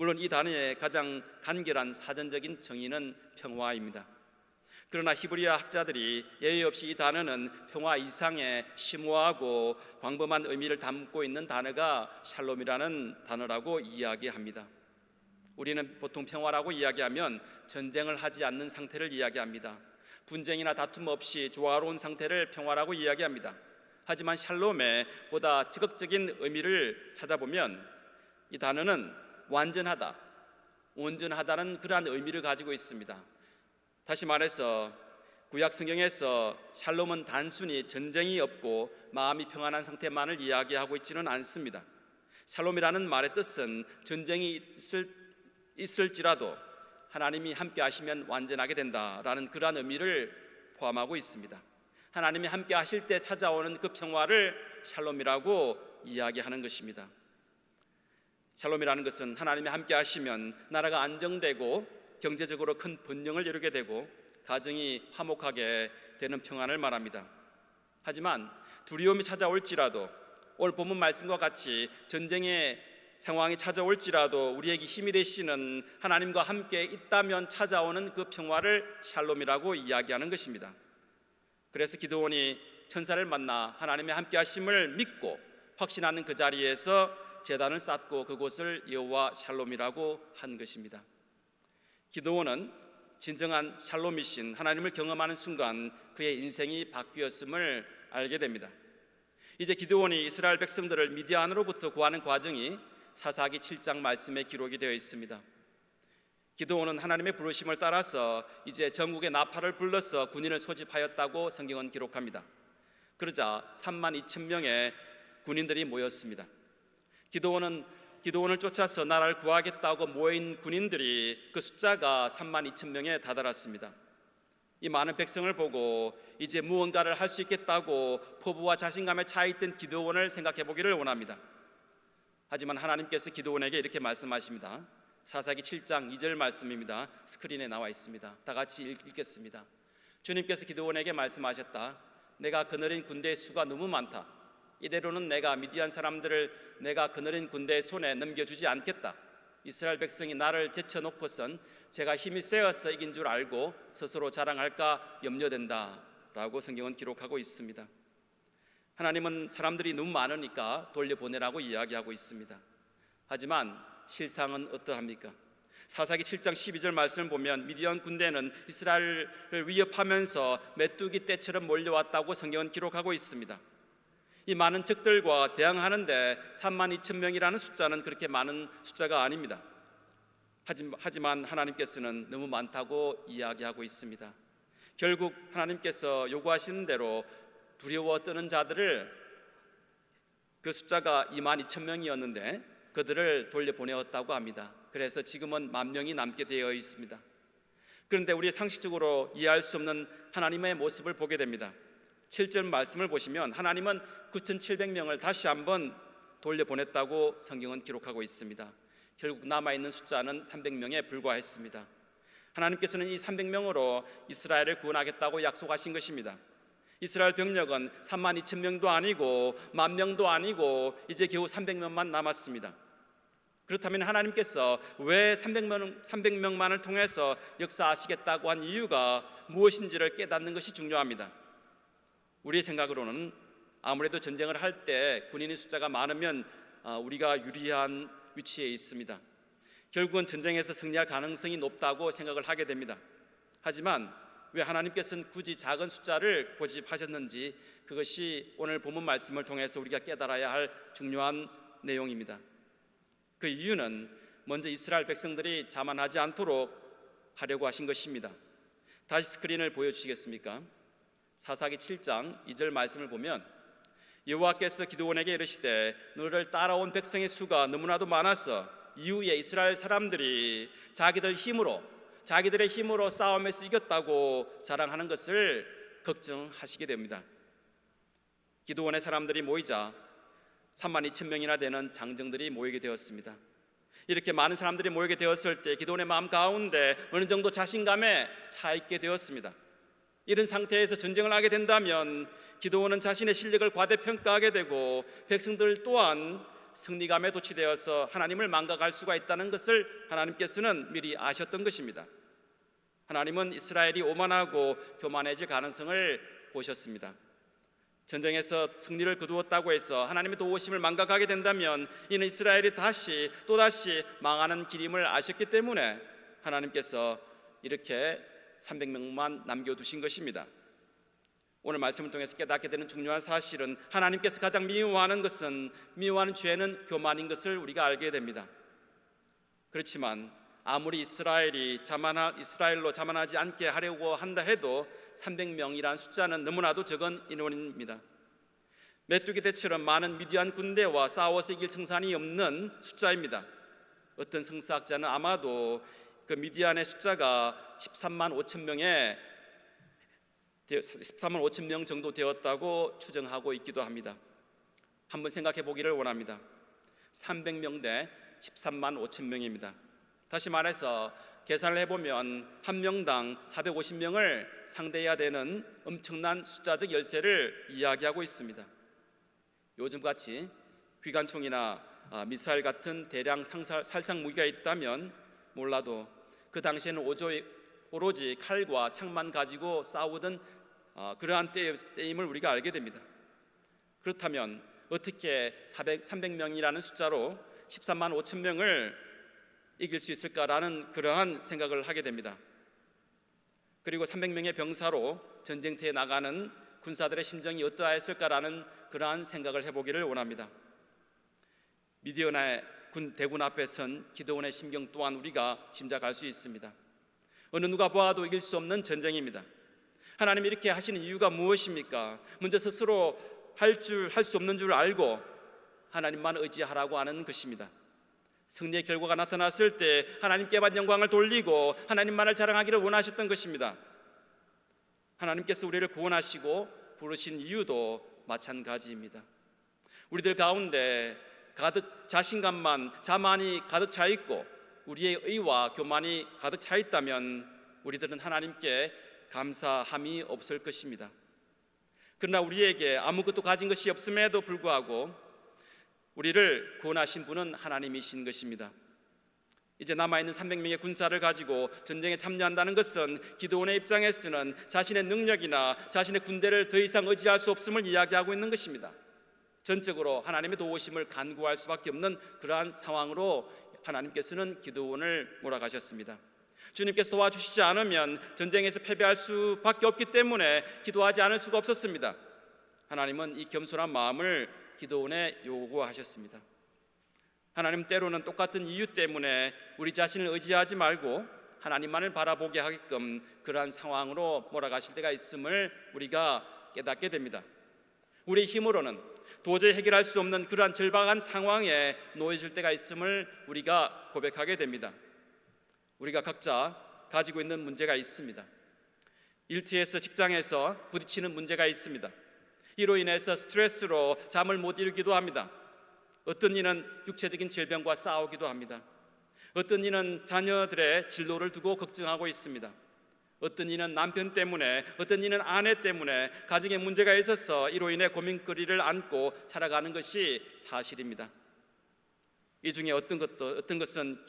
물론 이 단어의 가장 간결한 사전적인 정의는 평화입니다. 그러나 히브리어 학자들이 예외 없이 이 단어는 평화 이상의 심오하고 광범한 의미를 담고 있는 단어가 샬롬이라는 단어라고 이야기합니다. 우리는 보통 평화라고 이야기하면 전쟁을 하지 않는 상태를 이야기합니다. 분쟁이나 다툼 없이 조화로운 상태를 평화라고 이야기합니다. 하지만 샬롬의 보다 적극적인 의미를 찾아보면 이 단어는 완전하다, 온전하다는 그러한 의미를 가지고 있습니다. 다시 말해서 구약 성경에서 샬롬은 단순히 전쟁이 없고 마음이 평안한 상태만을 이야기하고 있지는 않습니다. 샬롬이라는 말의 뜻은 전쟁이 있을지라도 하나님이 함께 하시면 완전하게 된다라는 그러한 의미를 포함하고 있습니다. 하나님이 함께 하실 때 찾아오는 그 평화를 샬롬이라고 이야기하는 것입니다. 샬롬이라는 것은 하나님이 함께 하시면 나라가 안정되고 경제적으로 큰 번영을 이루게 되고 가정이 화목하게 되는 평안을 말합니다. 하지만 두려움이 찾아올지라도 오늘 본문 말씀과 같이 전쟁의 상황이 찾아올지라도 우리에게 힘이 되시는 하나님과 함께 있다면 찾아오는 그 평화를 샬롬이라고 이야기하는 것입니다. 그래서 기드온이 천사를 만나 하나님의 함께 하심을 믿고 확신하는 그 자리에서 제단을 쌓고 그곳을 여호와 샬롬이라고 한 것입니다. 기드온은 진정한 샬롬이신 하나님을 경험하는 순간 그의 인생이 바뀌었음을 알게 됩니다. 이제 기드온이 이스라엘 백성들을 미디안으로부터 구하는 과정이 사사기 7장 말씀에 기록이 되어 있습니다. 기드온은 하나님의 부르심을 따라서 이제 전국에 나팔을 불러서 군인을 소집하였다고 성경은 기록합니다. 그러자 32,000명의 군인들이 모였습니다. 기드온을 쫓아서 나라를 구하겠다고 모인 군인들이 그 숫자가 32,000명에 다다랐습니다. 이 많은 백성을 보고 이제 무언가를 할 수 있겠다고 포부와 자신감에 차 있던 기드온을 생각해 보기를 원합니다. 하지만 하나님께서 기드온에게 이렇게 말씀하십니다. 사사기 7장 2절 말씀입니다. 스크린에 나와 있습니다. 다 같이 읽겠습니다. 주님께서 기드온에게 말씀하셨다. 내가 거느린 군대의 수가 너무 많다. 이대로는 내가 미디안 사람들을 내가 거느린 군대의 손에 넘겨주지 않겠다. 이스라엘 백성이 나를 제쳐놓고선 제가 힘이 세어서 이긴 줄 알고 스스로 자랑할까 염려된다 라고 성경은 기록하고 있습니다. 하나님은 사람들이 너무 많으니까 돌려보내라고 이야기하고 있습니다. 하지만 실상은 어떠합니까? 사사기 7장 12절 말씀을 보면 미디안 군대는 이스라엘을 위협하면서 메뚜기 떼처럼 몰려왔다고 성경은 기록하고 있습니다. 이 많은 적들과 대항하는데 32,000명이라는 숫자는 그렇게 많은 숫자가 아닙니다. 하지만 하나님께서는 너무 많다고 이야기하고 있습니다. 결국 하나님께서 요구하시는 대로 두려워 떠는 자들을 그 숫자가 22,000명이었는데 그들을 돌려보내었다고 합니다. 그래서 지금은 10,000명이 남게 되어 있습니다. 그런데 우리 상식적으로 이해할 수 없는 하나님의 모습을 보게 됩니다. 7절 말씀을 보시면 하나님은 9,700명을 다시 한번 돌려보냈다고 성경은 기록하고 있습니다. 결국 남아있는 숫자는 300명에 불과했습니다. 하나님께서는 이 300명으로 이스라엘을 구원하겠다고 약속하신 것입니다. 이스라엘 병력은 32,000명도 아니고 10,000명도 아니고 이제 겨우 300명만 남았습니다. 그렇다면 하나님께서 왜 300명만을 통해서 역사하시겠다고 한 이유가 무엇인지를 깨닫는 것이 중요합니다. 우리의 생각으로는 아무래도 전쟁을 할 때 군인의 숫자가 많으면 우리가 유리한 위치에 있습니다. 결국은 전쟁에서 승리할 가능성이 높다고 생각을 하게 됩니다. 하지만 왜 하나님께서는 굳이 작은 숫자를 고집하셨는지 그것이 오늘 본문 말씀을 통해서 우리가 깨달아야 할 중요한 내용입니다. 그 이유는 먼저 이스라엘 백성들이 자만하지 않도록 하려고 하신 것입니다. 다시 스크린을 보여주시겠습니까? 사사기 7장 2절 말씀을 보면 여호와께서 기드온에게 이르시되 너를 따라온 백성의 수가 너무나도 많아서 이후에 이스라엘 사람들이 자기들의 힘으로 싸움에서 이겼다고 자랑하는 것을 걱정하시게 됩니다. 기드온의 사람들이 모이자 32,000명이나 되는 장정들이 모이게 되었습니다. 이렇게 많은 사람들이 모이게 되었을 때 기드온의 마음 가운데 어느 정도 자신감에 차 있게 되었습니다. 이런 상태에서 전쟁을 하게 된다면 기드온은 자신의 실력을 과대평가하게 되고 백성들 또한 승리감에 도취되어서 하나님을 망각할 수가 있다는 것을 하나님께서는 미리 아셨던 것입니다. 하나님은 이스라엘이 오만하고 교만해질 가능성을 보셨습니다. 전쟁에서 승리를 거두었다고 해서 하나님의 도우심을 망각하게 된다면 이는 이스라엘이 또다시 망하는 길임을 아셨기 때문에 하나님께서 이렇게 300명만 남겨두신 것입니다. 오늘 말씀을 통해서 깨닫게 되는 중요한 사실은 하나님께서 가장 미워하는 죄는 교만인 것을 우리가 알게 됩니다. 그렇지만 아무리 이스라엘로 자만하지 않게 하려고 한다 해도 300명이라는 숫자는 너무나도 적은 인원입니다. 메뚜기 대처럼 많은 미디안 군대와 싸워서 이길 성산이 없는 숫자입니다. 어떤 성사학자는 아마도 그 미디안의 숫자가 13만 5천 명 정도 되었다고 추정하고 있기도 합니다. 한번 생각해 보기를 원합니다. 300명 대 13만 5천 명입니다. 다시 말해서 계산을 해보면 한 명당 450명을 상대해야 되는 엄청난 숫자적 열세를 이야기하고 있습니다. 요즘같이 기관총이나 미사일 같은 대량 살상 무기가 있다면 몰라도 그 당시에는 오로지 칼과 창만 가지고 싸우던 그러한 때임을 우리가 알게 됩니다. 그렇다면 어떻게 300명이라는 숫자로 13만 5천 명을 이길 수 있을까라는 그러한 생각을 하게 됩니다. 그리고 300명의 병사로 전쟁터에 나가는 군사들의 심정이 어떠했을까라는 그러한 생각을 해보기를 원합니다. 미디안의 대군 앞에 선 기드온의 심경 또한 우리가 짐작할 수 있습니다. 어느 누가 보아도 이길 수 없는 전쟁입니다. 하나님이 이렇게 하시는 이유가 무엇입니까? 먼저 스스로 할 수 없는 줄 알고 하나님만 의지하라고 하는 것입니다. 승리의 결과가 나타났을 때 하나님께만 영광을 돌리고 하나님만을 자랑하기를 원하셨던 것입니다. 하나님께서 우리를 구원하시고 부르신 이유도 마찬가지입니다. 우리들 가운데 가득 자만이 가득 차 있고 우리의 의와 교만이 가득 차 있다면 우리들은 하나님께 감사함이 없을 것입니다. 그러나 우리에게 아무것도 가진 것이 없음에도 불구하고 우리를 구원하신 분은 하나님이신 것입니다. 이제 남아있는 300명의 군사를 가지고 전쟁에 참여한다는 것은 기드온의 입장에서는 자신의 능력이나 자신의 군대를 더 이상 의지할 수 없음을 이야기하고 있는 것입니다. 전적으로 하나님의 도우심을 간구할 수밖에 없는 그러한 상황으로 하나님께서는 기드온을 몰아가셨습니다. 주님께서 도와주시지 않으면 전쟁에서 패배할 수밖에 없기 때문에 기도하지 않을 수가 없었습니다. 하나님은 이 겸손한 마음을 기드온에 요구하셨습니다. 하나님 때로는 똑같은 이유 때문에 우리 자신을 의지하지 말고 하나님만을 바라보게 하게끔 그러한 상황으로 몰아가실 때가 있음을 우리가 깨닫게 됩니다. 우리 힘으로는 도저히 해결할 수 없는 그러한 절박한 상황에 놓여질 때가 있음을 우리가 고백하게 됩니다. 우리가 각자 가지고 있는 문제가 있습니다. 일터에서 직장에서 부딪히는 문제가 있습니다. 이로 인해서 스트레스로 잠을 못 이루기도 합니다. 어떤 이는 육체적인 질병과 싸우기도 합니다. 어떤 이는 자녀들의 진로를 두고 걱정하고 있습니다. 어떤 이는 남편 때문에, 어떤 이는 아내 때문에 가정에 문제가 있어서 이로 인해 고민거리를 안고 살아가는 것이 사실입니다. 이 중에 어떤 것은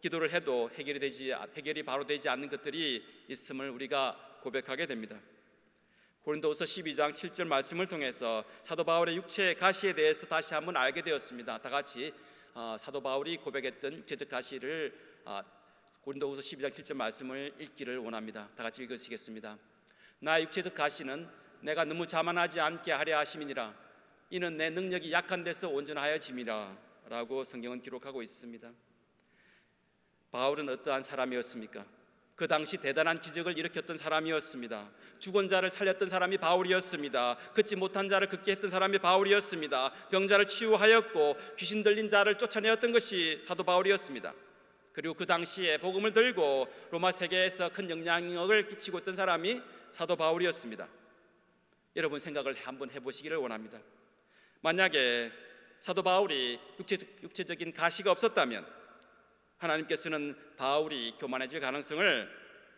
기도를 해도 해결이 바로 되지 않는 것들이 있음을 우리가 고백하게 됩니다. 고린도후서 12장 7절 말씀을 통해서 사도 바울의 육체의 가시에 대해서 다시 한번 알게 되었습니다. 다 같이 사도 바울이 고백했던 육체적 가시를 고린도후서 12장 7절 말씀을 읽기를 원합니다. 다 같이 읽으시겠습니다. 나의 육체적 가시는 내가 너무 자만하지 않게 하려 하심이니라. 이는 내 능력이 약한 데서 온전하여짐이라 라고 성경은 기록하고 있습니다. 바울은 어떠한 사람이었습니까? 그 당시 대단한 기적을 일으켰던 사람이었습니다. 죽은 자를 살렸던 사람이 바울이었습니다. 걷지 못한 자를 걷게 했던 사람이 바울이었습니다. 병자를 치유하였고 귀신 들린 자를 쫓아내었던 것이 사도 바울이었습니다. 그리고 그 당시에 복음을 들고 로마 세계에서 큰 영향력을 끼치고 있던 사람이 사도 바울이었습니다. 여러분 생각을 한번 해보시기를 원합니다. 만약에 사도 바울이 육체적인 가시가 없었다면 하나님께서는 바울이 교만해질 가능성을,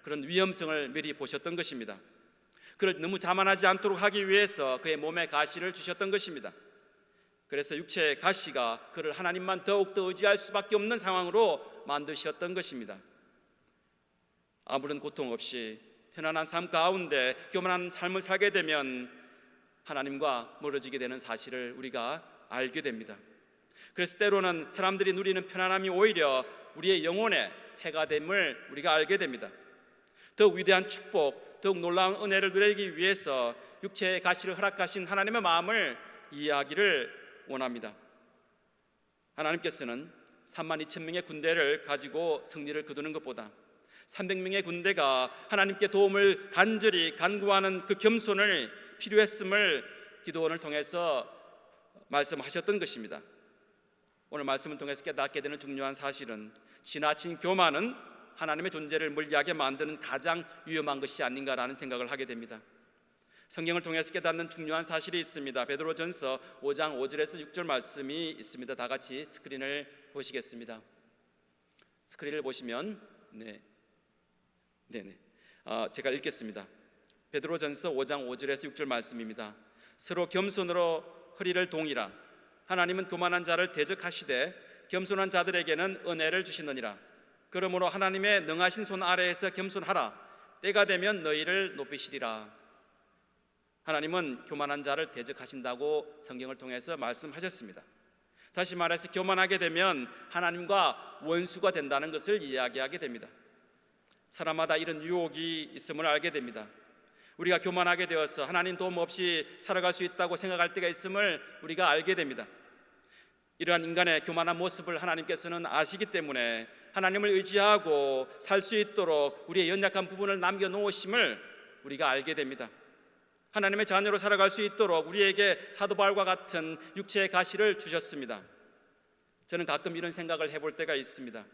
그런 위험성을 미리 보셨던 것입니다. 그를 너무 자만하지 않도록 하기 위해서 그의 몸에 가시를 주셨던 것입니다. 그래서 육체의 가시가 그를 하나님만 더욱더 의지할 수밖에 없는 상황으로 만드셨던 것입니다. 아무런 고통 없이 편안한 삶 가운데 교만한 삶을 살게 되면 하나님과 멀어지게 되는 사실을 우리가 알게 됩니다. 그래서 때로는 사람들이 누리는 편안함이 오히려 우리의 영혼에 해가 됨을 우리가 알게 됩니다. 더욱 위대한 축복, 더욱 놀라운 은혜를 누리기 위해서 육체의 가시를 허락하신 하나님의 마음을 이해하기를 원합니다. 하나님께서는 32,000명의 군대를 가지고 승리를 거두는 것보다 300명의 군대가 하나님께 도움을 간절히 간구하는 그 겸손을 필요했음을 기도원을 통해서 말씀하셨던 것입니다. 오늘 말씀을 통해서 깨닫게 되는 중요한 사실은 지나친 교만은 하나님의 존재를 멀리하게 만드는 가장 위험한 것이 아닌가라는 생각을 하게 됩니다. 성경을 통해서 깨닫는 중요한 사실이 있습니다. 베드로전서 5장 5절에서 6절 말씀이 있습니다. 다 같이 스크린을 보시겠습니다. 스크린을 보시면 제가 읽겠습니다. 베드로전서 5장 5절에서 6절 말씀입니다. 서로 겸손으로 허리를 동이라. 하나님은 교만한 자를 대적하시되 겸손한 자들에게는 은혜를 주시느니라. 그러므로 하나님의 능하신 손 아래에서 겸손하라. 때가 되면 너희를 높이시리라. 하나님은 교만한 자를 대적하신다고 성경을 통해서 말씀하셨습니다. 다시 말해서 교만하게 되면 하나님과 원수가 된다는 것을 이야기하게 됩니다. 사람마다 이런 유혹이 있음을 알게 됩니다. 우리가 교만하게 되어서 하나님 도움 없이 살아갈 수 있다고 생각할 때가 있음을 우리가 알게 됩니다. 이러한 인간의 교만한 모습을 하나님께서는 아시기 때문에 하나님을 의지하고 살 수 있도록 우리의 연약한 부분을 남겨놓으심을 우리가 알게 됩니다. 하나님의 자녀로 살아갈 수 있도록 우리에게 사도 바울과 같은 육체의 가시를 주셨습니다. 저는 가끔 이런 생각을 해볼 때가 있습니다.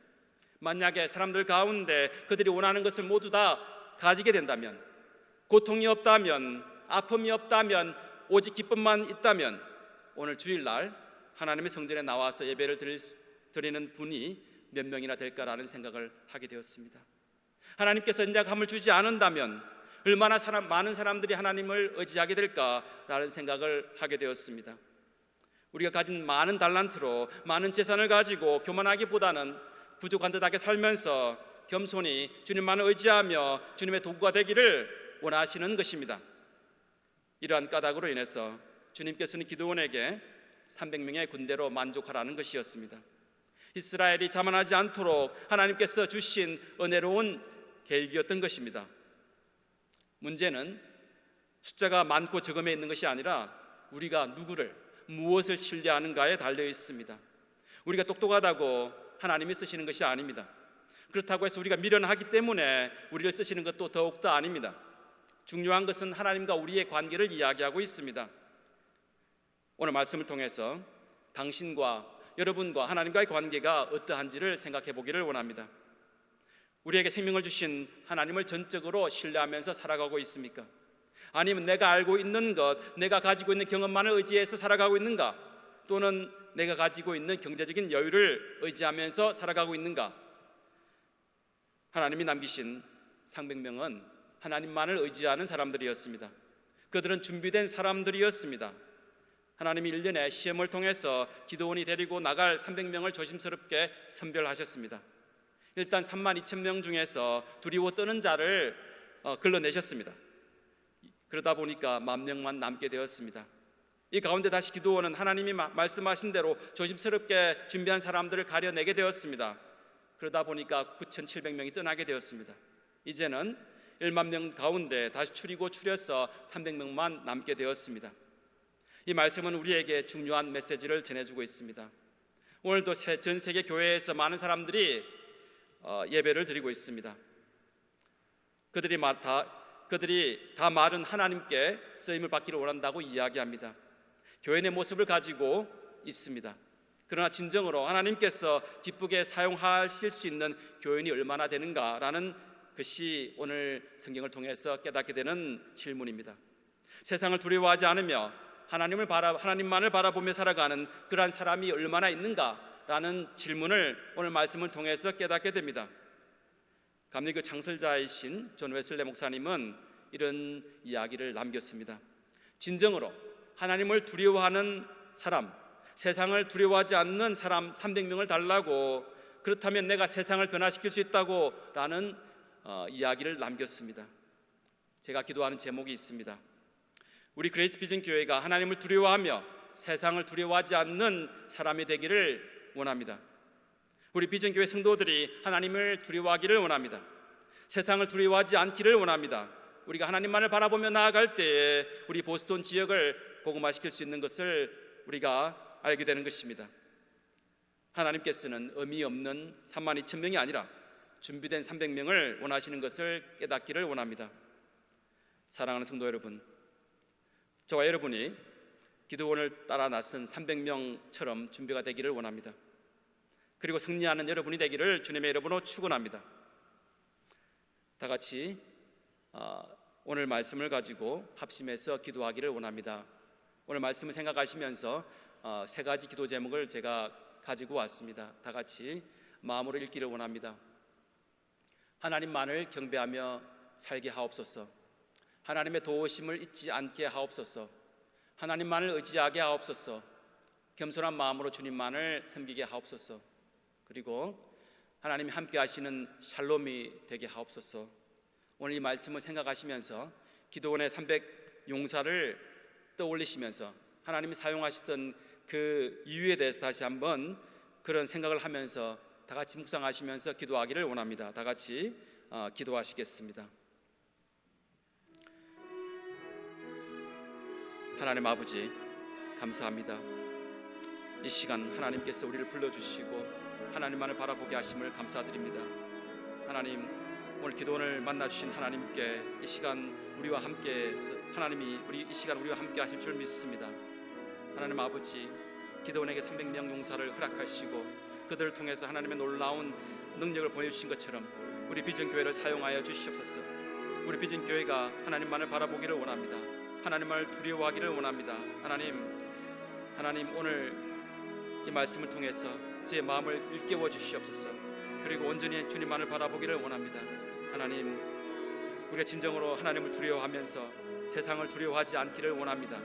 만약에 사람들 가운데 그들이 원하는 것을 모두 다 가지게 된다면, 고통이 없다면, 아픔이 없다면, 오직 기쁨만 있다면 오늘 주일날 하나님의 성전에 나와서 예배를 드리는 분이 몇 명이나 될까라는 생각을 하게 되었습니다. 하나님께서 연약함을 주지 않는다면 얼마나 많은 사람들이 하나님을 의지하게 될까라는 생각을 하게 되었습니다. 우리가 가진 많은 달란트로 많은 재산을 가지고 교만하기보다는 부족한 듯하게 살면서 겸손히 주님만을 의지하며 주님의 도구가 되기를 원하시는 것입니다. 이러한 까닭으로 인해서 주님께서는 기드온에게 300명의 군대로 만족하라는 것이었습니다. 이스라엘이 자만하지 않도록 하나님께서 주신 은혜로운 계획이었던 것입니다. 문제는 숫자가 많고 적음에 있는 것이 아니라 우리가 누구를, 무엇을 신뢰하는가에 달려 있습니다. 우리가 똑똑하다고 하나님이 쓰시는 것이 아닙니다. 그렇다고 해서 우리가 미련하기 때문에 우리를 쓰시는 것도 더욱더 아닙니다. 중요한 것은 하나님과 우리의 관계를 이야기하고 있습니다. 오늘 말씀을 통해서 당신과 여러분과 하나님과의 관계가 어떠한지를 생각해 보기를 원합니다. 우리에게 생명을 주신 하나님을 전적으로 신뢰하면서 살아가고 있습니까? 아니면 내가 알고 있는 것, 내가 가지고 있는 경험만을 의지해서 살아가고 있는가? 또는 내가 가지고 있는 경제적인 여유를 의지하면서 살아가고 있는가? 하나님이 남기신 300명은 하나님만을 의지하는 사람들이었습니다. 그들은 준비된 사람들이었습니다. 하나님이 1년의 시험을 통해서 기드온이 데리고 나갈 300명을 조심스럽게 선별하셨습니다. 일단 32,000명 중에서 두려워 떠는 자를 걸러내셨습니다. 그러다 보니까 10,000명만 남게 되었습니다. 이 가운데 다시 기드온은 하나님이 말씀하신 대로 조심스럽게 준비한 사람들을 가려내게 되었습니다. 그러다 보니까 9,700명이 떠나게 되었습니다. 이제는 10,000명 가운데 다시 추려서 300명만 남게 되었습니다. 이 말씀은 우리에게 중요한 메시지를 전해주고 있습니다. 오늘도 전 세계 교회에서 많은 사람들이 예배를 드리고 있습니다. 그들이 다 말은 하나님께 쓰임을 받기를 원한다고 이야기합니다. 교인의 모습을 가지고 있습니다. 그러나 진정으로 하나님께서 기쁘게 사용하실 수 있는 교인이 얼마나 되는가라는 것이 오늘 성경을 통해서 깨닫게 되는 질문입니다. 세상을 두려워하지 않으며 하나님만을 바라보며 살아가는 그러한 사람이 얼마나 있는가라는 질문을 오늘 말씀을 통해서 깨닫게 됩니다. 감리교 창설자이신 존 웨슬레 목사님은 이런 이야기를 남겼습니다. 진정으로 하나님을 두려워하는 사람, 세상을 두려워하지 않는 사람 300명을 달라고, 그렇다면 내가 세상을 변화시킬 수 있다고 라는 이야기를 남겼습니다. 제가 기도하는 제목이 있습니다. 우리 그레이스 비전 교회가 하나님을 두려워하며 세상을 두려워하지 않는 사람이 되기를 원합니다. 우리 비전 교회 성도들이 하나님을 두려워하기를 원합니다. 세상을 두려워하지 않기를 원합니다. 우리가 하나님만을 바라보며 나아갈 때에 우리 보스턴 지역을 복음화시킬 수 있는 것을 우리가 알게 되는 것입니다. 하나님께서는 의미 없는 32,000명이 아니라 준비된 300명을 원하시는 것을 깨닫기를 원합니다. 사랑하는 성도 여러분, 저와 여러분이 기도원을 따라 나선 300명처럼 준비가 되기를 원합니다. 그리고 승리하는 여러분이 되기를 주님의 이름으로 축원합니다. 다 같이 오늘 말씀을 가지고 합심해서 기도하기를 원합니다. 오늘 말씀을 생각하시면서 세 가지 기도 제목을 제가 가지고 왔습니다. 다 같이 마음으로 읽기를 원합니다. 하나님만을 경배하며 살게 하옵소서. 하나님의 도우심을 잊지 않게 하옵소서. 하나님만을 의지하게 하옵소서. 겸손한 마음으로 주님만을 섬기게 하옵소서. 그리고 하나님이 함께 하시는 샬롬이 되게 하옵소서. 오늘 이 말씀을 생각하시면서 기도원의 300 용사를 떠올리시면서 하나님이 사용하시던 그 이유에 대해서 다시 한번 그런 생각을 하면서 다 같이 묵상하시면서 기도하기를 원합니다. 다 같이 기도하시겠습니다. 하나님 아버지, 감사합니다. 이 시간 하나님께서 우리를 불러주시고 하나님만을 바라보게 하심을 감사드립니다. 하나님, 오늘 기도원을 만나주신 하나님께 이 시간 우리와 함께 하나님이 이 시간 우리와 함께 하실 줄 믿습니다. 하나님 아버지, 기도원에게 300명 용사를 허락하시고 그들을 통해서 하나님의 놀라운 능력을 보여주신 것처럼 우리 비전교회를 사용하여 주시옵소서. 우리 비전교회가 하나님만을 바라보기를 원합니다. 하나님을 두려워하기를 원합니다. 하나님 오늘 이 말씀을 통해서 제 마음을 일깨워 주시옵소서. 그리고 온전히 주님만을 바라보기를 원합니다. 하나님, 우리가 진정으로 하나님을 두려워하면서 세상을 두려워하지 않기를 원합니다.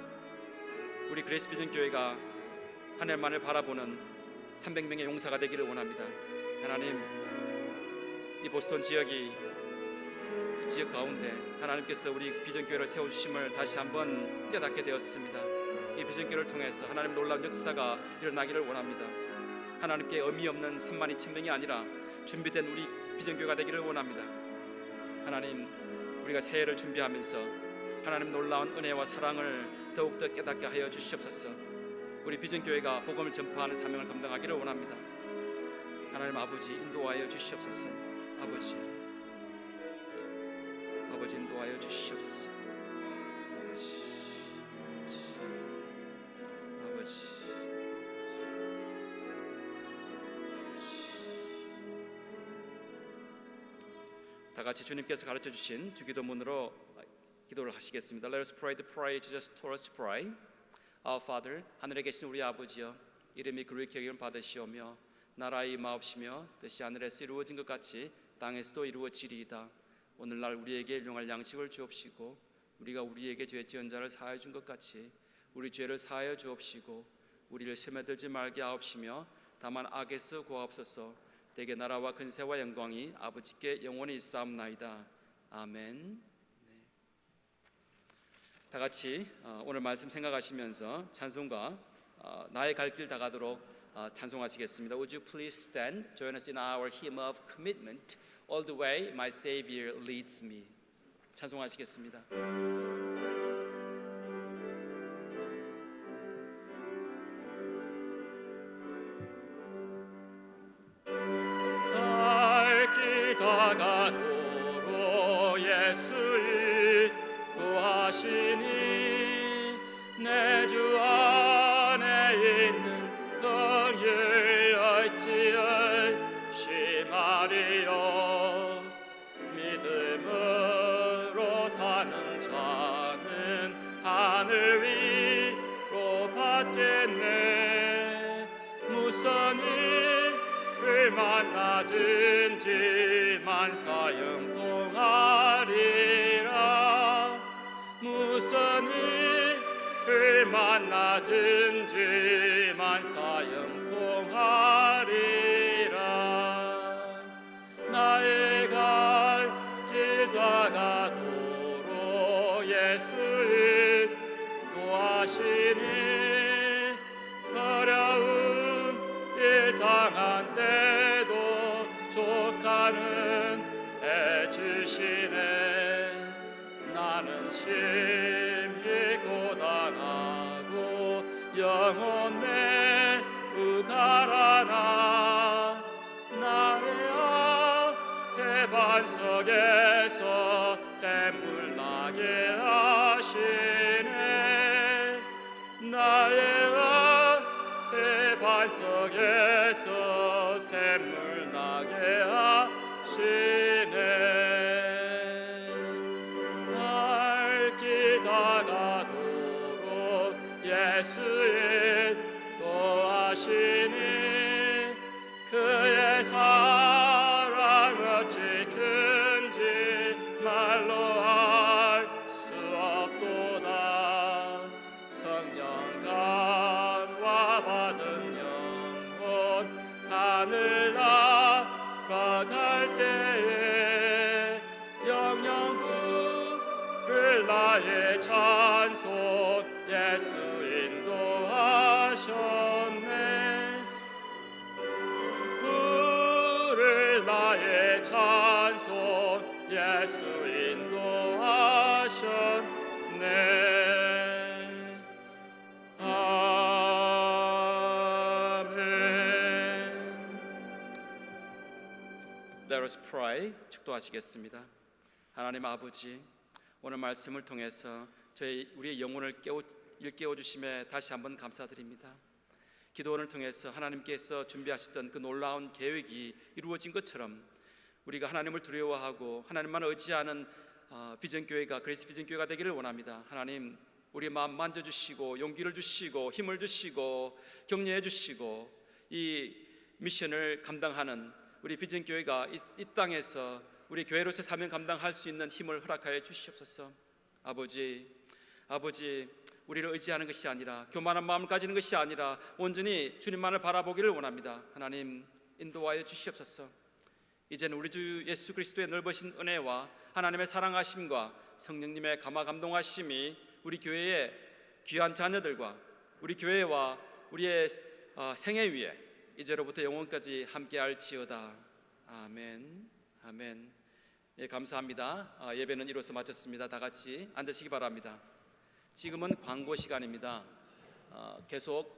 우리 그레이스 비전 교회가 하나님만을 바라보는 300명의 용사가 되기를 원합니다. 하나님, 이 보스턴 지역이 이 지역 가운데 하나님께서 우리 비전 교회를 세워주심을 다시 한번 깨닫게 되었습니다. 이 비전 교회를 통해서 하나님 놀라운 역사가 일어나기를 원합니다. 하나님께 의미 없는 32,000명이 아니라 준비된 우리 비전 교회가 되기를 원합니다. 하나님, 우리가 새해를 준비하면서 하나님 놀라운 은혜와 사랑을 더욱더 깨닫게 하여 주시옵소서. 우리 비전 교회가 복음을 전파하는 사명을 감당하기를 원합니다. 하나님 아버지, 인도하여 주시옵소서. 아버지 인도하여 주시옵소서. 아버지 다 같이 주님께서 가르쳐 주신 주기도문으로 기도를 하시겠습니다. Let us pray the prayer Jesus taught us to pray. Our Father, 하늘에 계신 우리 아버지여, 이름이 그리스도의 여김을 받으시오며 나라의 임하옵시며 뜻이 하늘에서 이루어진 것 같이 땅에서도 이루어지리이다. 오늘날 우리에게 일용할 양식을 주옵시고 우리가 우리에게 죄 지은 자를 사하여 준 것 같이 우리 죄를 사하여 주옵시고 우리를 시험에 들지 말게 하옵시며 다만 악에서 구하옵소서. 대개 나라와 근세와 영광이 아버지께 영원히 있사옵나이다. 아멘. 다 같이 오늘 말씀 생각하시면서 찬송가 나의 갈 길 다가도록 찬송하시겠습니다. Would you please stand? Join us in our hymn of commitment. All the way my Savior leads me. 찬송하시겠습니다. 갈 길 다가도록 예수의 구하시니 내 주 안에 있는 긍휼 어찌 심하리요. 믿음으로 사는 자는 하늘 위로 받겠네. 무슨 일을 만나든지 만사형통하리라. 무슨 일을 만나든지 만사 영통하리라. 나의 갈 길 다가도록 예수 인도하시니 어려운 일 당한 때도 족하는 해주시네. 나는 심히 고단하고 영혼 매우 가라나 나의 앞에 반석에서 샘물 나게 하시네. 나의 앞에 반석에서 샘물 나게 하시네. 알기 다가도록 예수 인도하시니 그의 사랑 어찌 큰지 말로 알 수 없도다. 성령 감화 받은 영혼 하늘 날아갈 때에 영영 부를 나의 찬송 예수 인도하셨네. 부를 나의 찬송 예수 인도하셨네. Let us pray. 축도하시겠습니다. 하나님 아버지, 오늘 말씀을 통해서 우리의 영혼을 일깨워 주심에 다시 한번 감사드립니다. 기도원을 통해서 하나님께서 준비하셨던 그 놀라운 계획이 이루어진 것처럼 우리가 하나님을 두려워하고 하나님만 의지하는 비전교회가 그리스 비전교회가 되기를 원합니다. 하나님, 우리 마음 만져주시고 용기를 주시고 힘을 주시고 격려해 주시고 이 미션을 감당하는 우리 비전교회가 이 땅에서 우리 교회로서 사명 감당할 수 있는 힘을 허락하여 주시옵소서. 아버지, 우리를 의지하는 것이 아니라 교만한 마음을 가지는 것이 아니라 온전히 주님만을 바라보기를 원합니다. 하나님 인도하여 주시옵소서. 이제는 우리 주 예수 그리스도의 넓으신 은혜와 하나님의 사랑하심과 성령님의 감화 감동하심이 우리 교회의 귀한 자녀들과 우리 교회와 우리의 생애 위에 이제로부터 영원까지 함께할지어다. 아멘. 아멘. 예, 감사합니다. 예배는 이로써 마쳤습니다. 다 같이 앉으시기 바랍니다. 지금은 광고 시간입니다. 계속